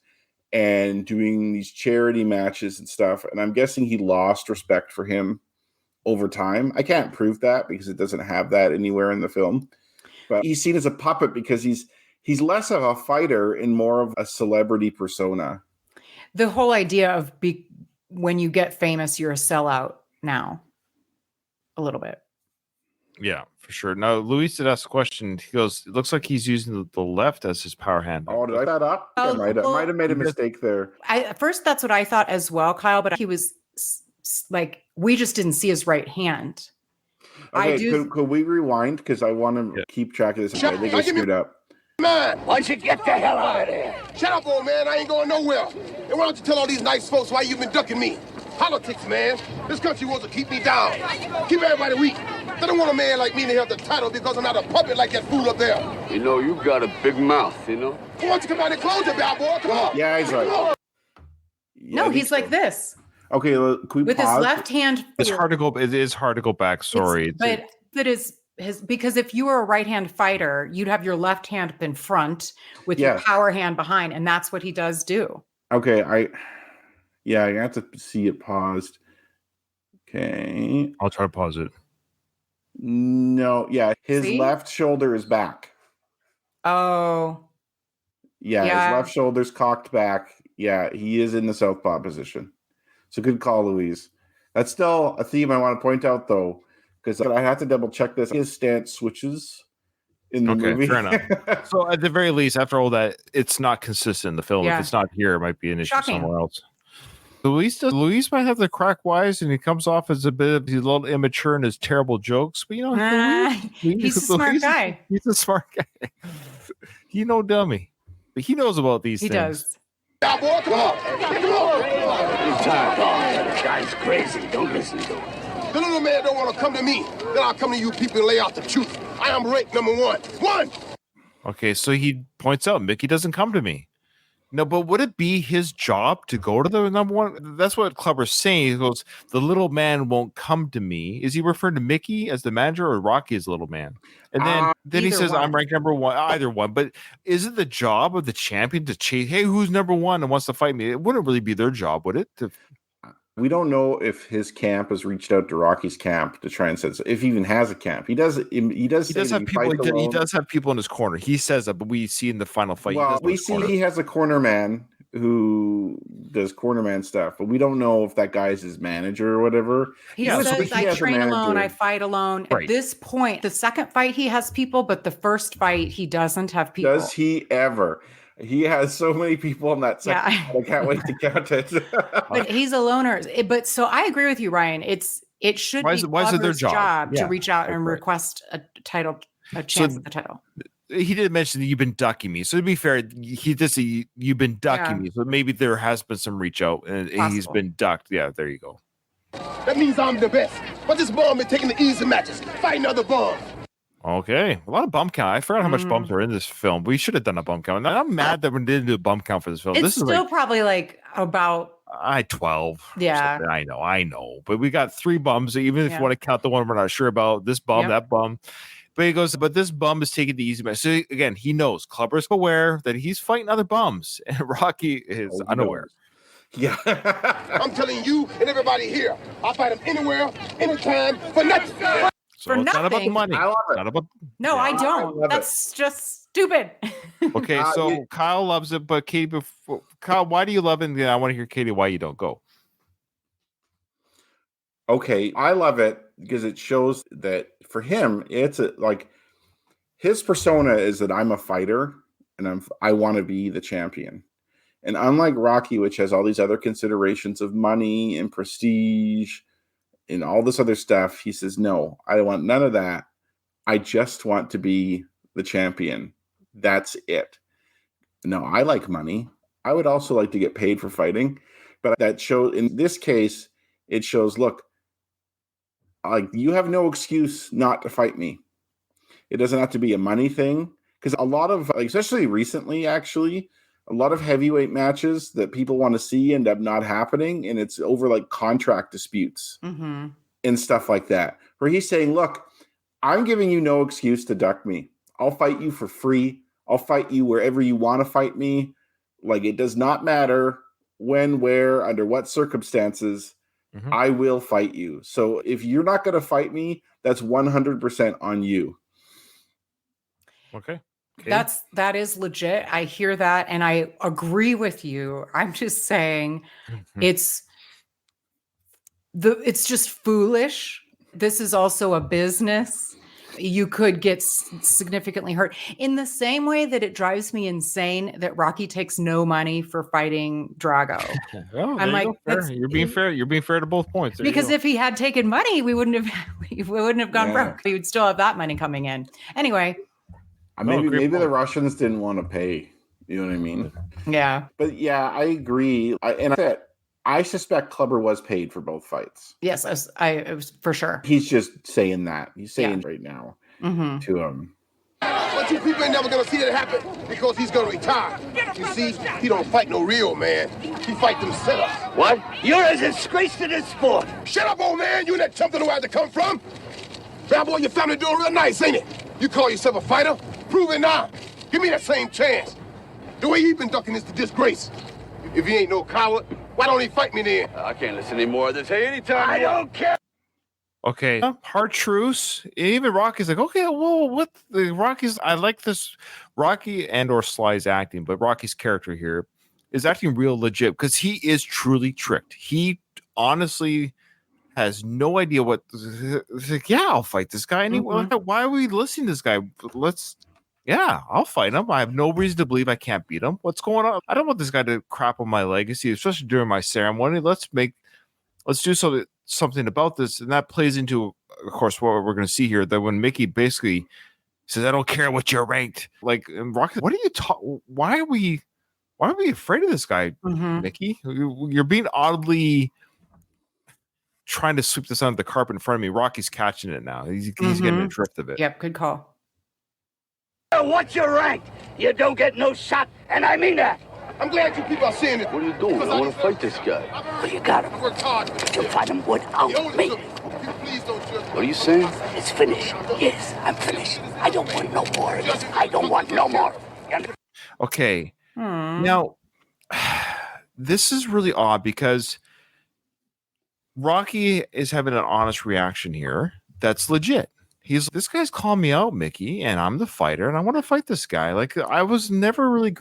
and doing these charity matches and stuff. And I'm guessing he lost respect for him over time. I can't prove that because it doesn't have that anywhere in the film. But he's seen as a puppet because he's less of a fighter and more of a celebrity persona. The whole idea of when you get famous, you're a sellout now. A little bit. Yeah, for sure. Now, Luis did ask a question. He goes, it looks like he's using the left as his power hand. Oh, did I set that up? I might have made a mistake there. At first, that's what I thought as well, Kyle, but he was like, we just didn't see his right hand. Okay, could we rewind? Because I want to keep track of this. I think I screwed up. Man, Why don't you get the hell out of there? shut up, old man. I ain't going nowhere. And why don't you tell all these nice folks why you've been ducking me? Politics, man. This country wants to keep me down. Keep everybody weak. They don't want a man like me to have the title because I'm not a puppet like that fool up there. You know, you got a big mouth, you know? Why don't you come out and close it, bad boy? Come on. Yeah, he's right. No, he's like this. Okay, can we with pause? his left hand. It's hard to go. It is hard to go back. Sorry, but that is his because if you were a right hand fighter, you'd have your left hand up in front with your power hand behind, and that's what he does do. Okay, I have to see it paused. Okay, I'll try to pause it. No, his left shoulder is back. Oh, yeah, his left shoulder's cocked back. Yeah, he is in the southpaw position. So good call, Louise. That's still a theme I want to point out, though, because I have to double check this. His stance switches in the movie. Fair enough. So at the very least, after all that, it's not consistent in the film. If it's not here, it might be an issue somewhere else. Luis might have the crack wise, and he comes off as he's a little immature in his terrible jokes. But He's a smart guy. He's a smart guy. He no dummy, but he knows about these He things. does. Now, boy, come on. Come on. He's tired. This guy's crazy. Don't listen to him. The little man don't want to come to me. Then I'll come to you people and lay out the truth. I am ranked number one. One! Okay, so he points out Mickey doesn't come to me. No, but would it be his job to go to the number one? That's what Clubber's saying. He goes, the little man won't come to me. Is he referring to Mickey as the manager or Rocky as the little man? And then he says, one. I'm ranked number one, either one. But is it the job of the champion to chase, hey, who's number one and wants to fight me? It wouldn't really be their job, would it? We don't know if his camp has reached out to Rocky's camp to try and say, if he even has a camp. He does have people. He does have people in his corner. He says that, but we see in the final fight. Well, we see he has a corner man who does corner man stuff, but we don't know if that guy's his manager or whatever. He Yeah, so says, he I has a train alone, manager. I fight alone. Right. At this point, the second fight, he has people, but the first fight, he doesn't have people. Does he ever? He has so many people on that second. Yeah. I can't wait to count it. But he's a loner. But so I agree with you, Ryan. It should Why be is it their Clubber's job? to Yeah, reach out and right. request a chance at the title. He did mention that you've been ducking me. So to be fair, he did say you've been ducking me. So maybe there has been some reach out and he's Possible. been ducked. Yeah, there you go. That means I'm the best. But this bum been taking the easy matches, fighting other bums. Okay, a lot of bump count. I forgot how much bumps are in this film. We should have done a bump count. And I'm mad that we didn't do a bump count for this film. It's This is still like probably like about 12. or Yeah. something. I know. But we got 3 bums. Even if Yeah. you want to count the one we're not sure about, this bum, Yep. that bum. But he goes, but this bum is taking the easy match. So again, he knows Clubber's aware that he's fighting other bums, and Rocky is Oh, he unaware. Yeah. I'm telling you and everybody here, I'll fight him anywhere, anytime, for nothing. So For it's not about the nothing. money. I love it. Not about no, Yeah. I I don't. love it. That's just stupid. Okay, so Kyle loves it, but Katie, Kyle, why do you love it? And I want to hear Katie why you don't go. Okay, I love it because it shows that for him, it's like his persona is that I'm a fighter and I want to be the champion. And unlike Rocky, which has all these other considerations of money and prestige and all this other stuff, he says, no, I want none of that. I just want to be the champion. That's it. No, I like money. I would also like to get paid for fighting. But that shows, in this case, it shows, look, like you have no excuse not to fight me. It doesn't have to be a money thing. Because a lot of, like, especially recently, actually, a lot of heavyweight matches that people want to see end up not happening. And it's over like contract disputes Mm-hmm. and stuff like that. Where he's saying, look, I'm giving you no excuse to duck me. I'll fight you for free. I'll fight you wherever you want to fight me. Like, it does not matter when, where, under what circumstances, Mhm. I will fight you. So if you're not going to fight me, that's 100% on you. Okay. Katie? That is legit. I hear that and I agree with you. I'm just saying Mhm. it's just foolish. This is also a business. You could get significantly hurt in the same way that it drives me insane that Rocky takes no money for fighting Drago. Oh, I'm there like, you go. Fair. that's- You're being fair. You're being fair to both points. There you Because go. if he had taken money, we wouldn't have gone Yeah. broke. We would still have that money coming in. Anyway, Maybe great the point. Russians didn't want to pay. You know what I mean? yeah. But yeah, I agree. I suspect Clubber was paid for both fights. Yes, it was for sure. He's just saying that. He's saying right now Mm-hmm. to him. But you people ain't never gonna see that happen because he's gonna retire. You see, he don't fight no real man. He fight them setups. What? You're a disgrace to this sport. Shut up, old man. You and that chump don't know where to come from. Bad boy, your family doing real nice, ain't it? You call yourself a fighter? Prove it now. Give me that same chance. The way he been ducking is the disgrace. If he ain't no coward, why don't he fight me then? I can't listen anymore of this. Hey, anytime. I don't care. Okay, hard truce. Even Rocky's like, okay, well, what the Rocky's? I like this Rocky and or Sly's acting, but Rocky's character here is acting real legit because he is truly tricked. He honestly has no idea what. He's like, yeah, I'll fight this guy. And why are we listening to this guy? Yeah, I'll fight him. I have no reason to believe I can't beat him. What's going on? I don't want this guy to crap on my legacy, especially during my ceremony. Let's do something about this. And that plays into, of course, what we're going to see here, that when Mickey basically says, I don't care what you're ranked. Like, Rocky, what are you talking? Why are we afraid of this guy, Mickey? You're being oddly trying to sweep this under the carpet in front of me. Rocky's catching it now. He's getting the drift of it. Yep, good call. What's your rank? You don't get no shot, and I mean that. I'm glad you people are seeing it. What are you doing? I want to fight this guy. Well, you got him. I worked hard. You'll fight him without me. Please don't judge me. What are you saying? It's finished. Yes, I'm finished. I don't want no more. I don't want no more. Okay. Now, this is really odd because Rocky is having an honest reaction here. That's legit. This guy's calling me out, Mickey, and I'm the fighter, and I want to fight this guy. Like, I was never really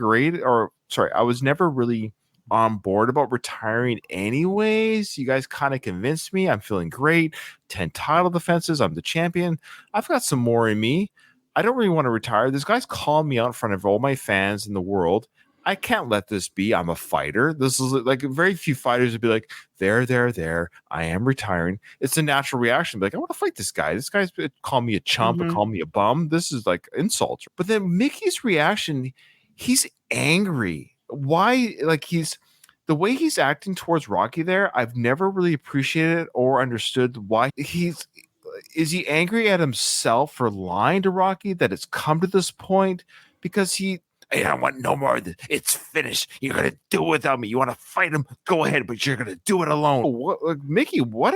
I was never really on board about retiring anyways. You guys kind of convinced me. I'm feeling great. 10 title defenses. I'm the champion. I've got some more in me. I don't really want to retire. This guy's calling me out in front of all my fans in the world. I can't let this be. I'm a fighter. This is like very few fighters would be like, there. I am retiring. It's a natural reaction. Like, I want to fight this guy. This guy's call me a chump and call me a bum. This is like insult. But then Mickey's reaction, he's angry. Why? Like, the way he's acting towards Rocky there, I've never really appreciated or understood why is he angry at himself for lying to Rocky, that it's come to this point? Because hey, I don't want no more of this. It's finished. You're going to do it without me. You want to fight him? Go ahead, but you're going to do it alone. Mickey, why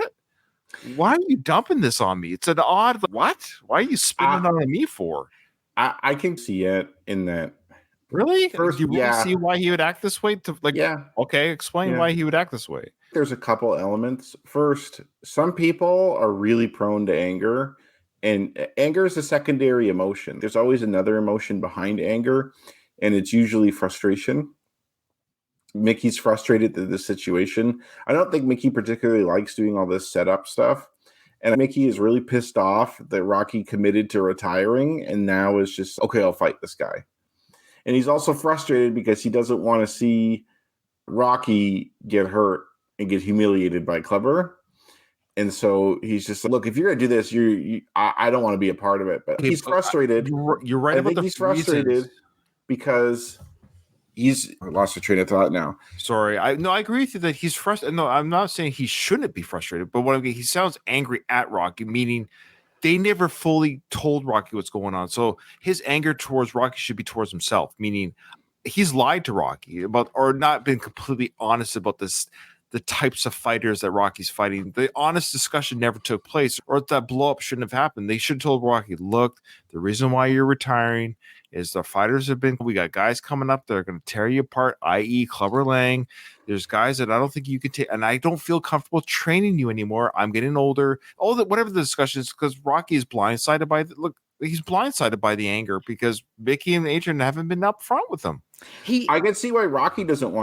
are you dumping this on me? It's an odd, what? Why are you spinning on me for? I can see it in that. Really? First, do you really see why he would act this way? Okay, explain why he would act this way. There's a couple elements. First, some people are really prone to anger, and anger is a secondary emotion. There's always another emotion behind anger, and it's usually frustration. Mickey's frustrated at this situation. I don't think Mickey particularly likes doing all this setup stuff. And Mickey is really pissed off that Rocky committed to retiring and now is just, okay, I'll fight this guy. And he's also frustrated because he doesn't want to see Rocky get hurt and get humiliated by Clubber. And so he's just like, look, if you're going to do this, I don't want to be a part of it. But he's frustrated. You're right about he's frustrated because I lost the train of thought now. Sorry. I agree with you that he's frustrated. No, I'm not saying he shouldn't be frustrated, but he sounds angry at Rocky, meaning they never fully told Rocky what's going on. So his anger towards Rocky should be towards himself, meaning he's lied to Rocky about, or not been completely honest about the types of fighters that Rocky's fighting. The honest discussion never took place, or that blow up shouldn't have happened. They should have told Rocky, look, the reason why you're retiring is the fighters we got guys coming up that are going to tear you apart, i.e. Clubber Lang. There's guys that I don't think you can take, and I don't feel comfortable training you anymore. I'm getting older. Whatever the discussion is, because Rocky is blindsided by he's blindsided by the anger because Mickey and Adrian haven't been up front with him. I can see why Rocky doesn't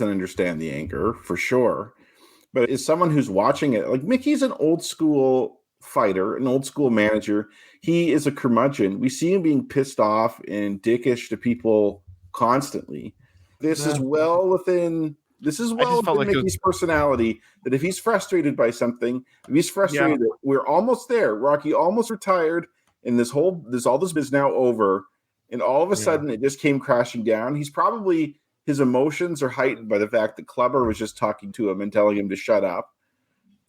understand the anger for sure. But as someone who's watching it, like, Mickey's an old school fighter, an old school manager. He is a curmudgeon. We see him being pissed off and dickish to people constantly. This is well within Mickey's personality, that if he's frustrated by something, if he's frustrated, we're almost there. Rocky almost retired, and all this is now over, and all of a sudden it just came crashing down. His emotions are heightened by the fact that Clubber was just talking to him and telling him to shut up.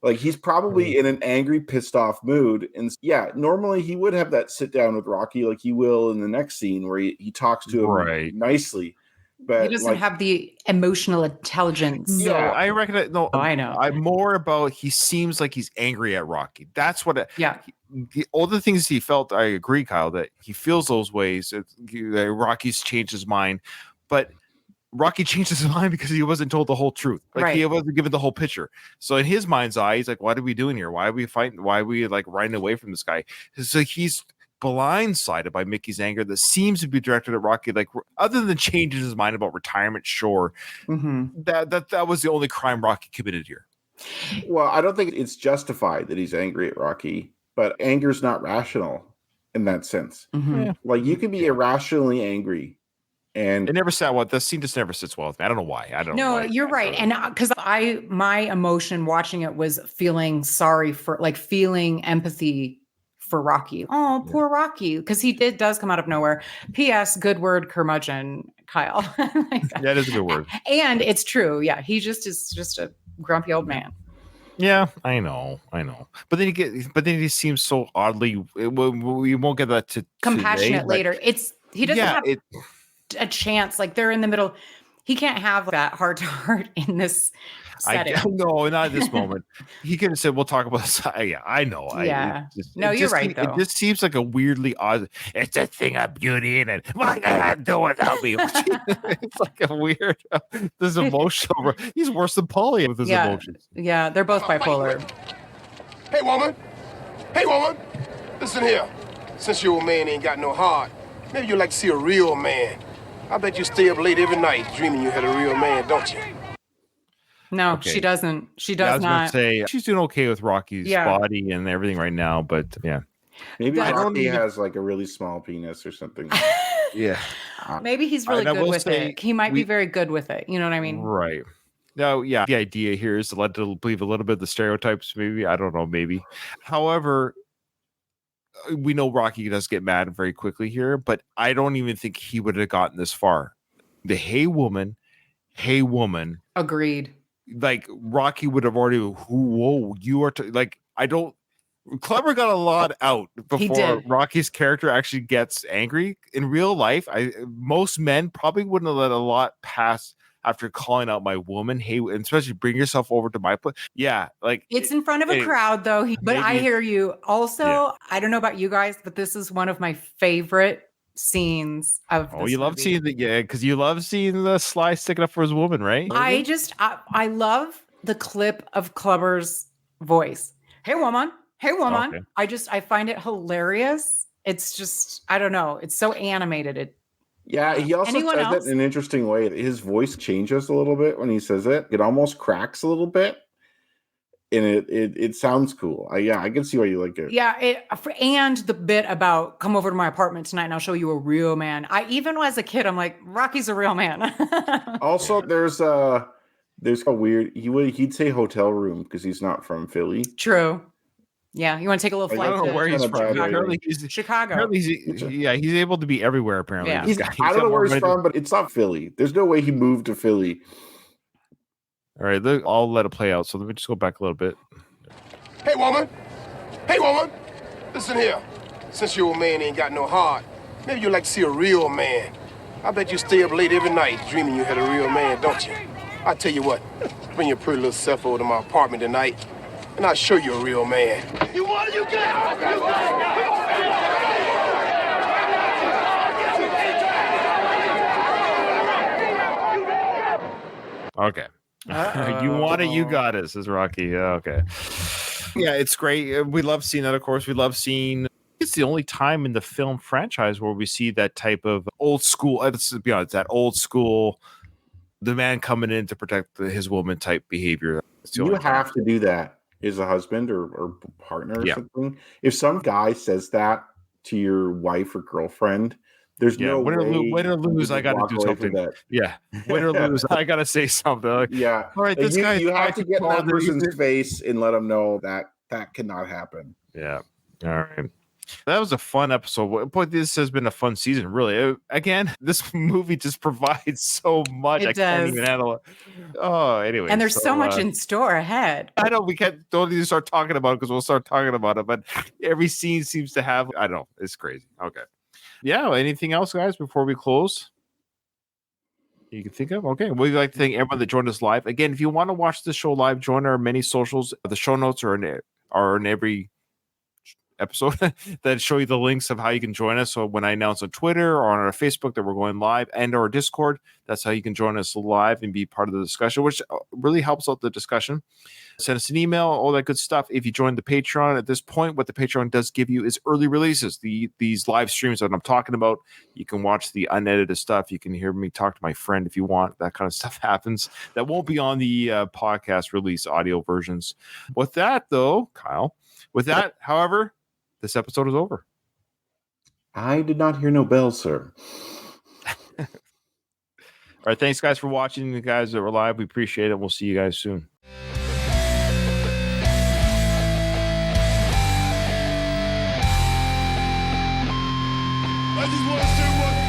Like, he's probably in an angry, pissed off mood. And normally he would have that sit down with Rocky, like he will in the next scene where he talks to him nicely. But he doesn't have the emotional intelligence. No, I recognize. No, I know. I'm more about, he seems like he's angry at Rocky. That's what. All the things he felt, I agree, Kyle, that he feels those ways. That Rocky's changed his mind, but Rocky changed his mind because he wasn't told the whole truth. He wasn't given the whole picture. So in his mind's eye, he's like, what are we doing here? Why are we fighting? Why are we running away from this guy? So he's blindsided by Mickey's anger that seems to be directed at Rocky. Like, other than changing his mind about retirement, sure. That was the only crime Rocky committed here. Well, I don't think it's justified that he's angry at Rocky, but anger is not rational. in that sense. Mhm. Yeah. Like you can be irrationally angry, and It never sat well. The scene just never sits well with me. I don't know why. I don't know. No, why. you're right. And because my emotion watching it was feeling sorry for, like, feeling empathy for Rocky. Oh, poor Rocky. Because he does come out of nowhere. P.S. Good word, curmudgeon, Kyle. Like, That is a good word. and it's true. Yeah. He just is just a grumpy old man. Yeah, I know. But then he seems so oddly. We won't get that to Compassionate today, but later. He doesn't have it, a chance. Like, they're in the middle. He can't have that heart to heart in this setting. no, not at this moment. He could have said, "We'll talk about this." Yeah, I know. Yeah. No, you're right, though. It just seems like a weirdly odd. It's a thing of beauty in it. What can I do without me? It's like a weird. This emotional. He's worse than Paulie with his emotions. Yeah, they're both bipolar. Hey, woman. Hey, woman. Listen here. Since your old man ain't got no heart, maybe you'd like to see a real man. I bet you stay up late every night dreaming you had a real man, don't you? No, Okay. she doesn't. She Yeah, I does was gonna not. say she's doing okay with Rocky's body and everything right now, but yeah, maybe I don't Rocky even- has like a really small penis or something. yeah, Maybe he's really And I good will with say it. He might be we- very good with it. You know what I mean? right. No, yeah. The idea here is to let to believe a little bit of the stereotypes. Maybe I don't know. Maybe, however, we know Rocky does get mad very quickly here, but I don't even think he would have gotten this far. The hey woman, Agreed. like Rocky would have already. Whoa, you are like I don't. Clever got a lot out before did. Rocky's character actually gets angry. In real life, most men probably wouldn't have let a lot pass after calling out my woman. Hey, and especially bring yourself over to my place. Yeah, like It's in front of a anyway, crowd, though. But I maybe- hear you. Also, Yeah. I don't know about you guys, but this is one of my favorite scenes of. Oh, this you love movie. seeing the because you love seeing the Sly sticking up for his woman, right? I love the clip of Clubber's voice. Hey, woman. Hey, woman. Okay. I find it hilarious. It's just, I don't know. It's so animated. Yeah, he also Anyone says else? that in an interesting way. His voice changes a little bit when he says it. It almost cracks a little bit, and it sounds cool. I can see why you like it. Yeah, and the bit about come over to my apartment tonight and I'll show you a real man. Even as a kid, I'm like, Rocky's a real man. Also, there's a weird. He'd say hotel room because he's not from Philly. True. Yeah, you want to take a little Like, flight I don't know to where he's kinda from. bad Apparently he's Chicago. Apparently he's able to be everywhere. Apparently, Yeah. this guy. I don't got know more where he's money than- from, but it's not Philly. There's no way he moved to Philly. All right, I'll let it play out. So let me just go back a little bit. Hey, woman. Hey, woman. Listen here. Since your old man ain't got no heart, maybe you'd like to see a real man. I bet you stay up late every night dreaming you had a real man, don't you? I tell you what, bring your pretty little self over to my apartment tonight, and I'll show you a real man. You want it? You got Okay. You want it, you got it, says Rocky. Yeah, okay. Yeah, it's great. We love seeing that, of course. We love seeing it's the only time in the film franchise where we see that type of old school, let's be honest, that old school, the man coming in to protect his woman type behavior. It's the You only time. have to do that as a husband or partner or Yeah. something. If some guy says that to your wife or girlfriend, there's Yeah, no win or way win or lose, you I got to walk do away from something. that. Yeah, win or lose, I got to say something. Like, Yeah. all right, Like, this guy. you have to get in that person's face. face and let them know that that cannot happen. Yeah. All right. That was a fun episode. Boy, this has been a fun season, really. Again, this movie just provides so much. It I can't does. even handle it. Oh, anyway. And there's so much in store ahead. I know we don't need to start talking about it because we'll start talking about it, but every scene seems to have, I don't know, it's crazy. Okay. Yeah. Anything else, guys, before we close? You can think of? Okay. We'd like to thank everyone that joined us live. Again, if you want to watch the show live, join our many socials. The show notes are in every episode that show you the links of how you can join us. So when I announce on Twitter or on our Facebook that we're going live and our Discord, that's how you can join us live and be part of the discussion, which really helps out the discussion. Send us an email, all that good stuff. If you join the Patreon at this point, what the Patreon does give you is early releases. These live streams that I'm talking about, you can watch the unedited stuff. You can hear me talk to my friend if you want. That kind of stuff happens. That won't be on the podcast release audio versions. With that, though, Kyle, however, this episode is over. I did not hear no bell, sir. All right. Thanks, guys, for watching. You guys that were live, we appreciate it. We'll see you guys soon. I just want to say one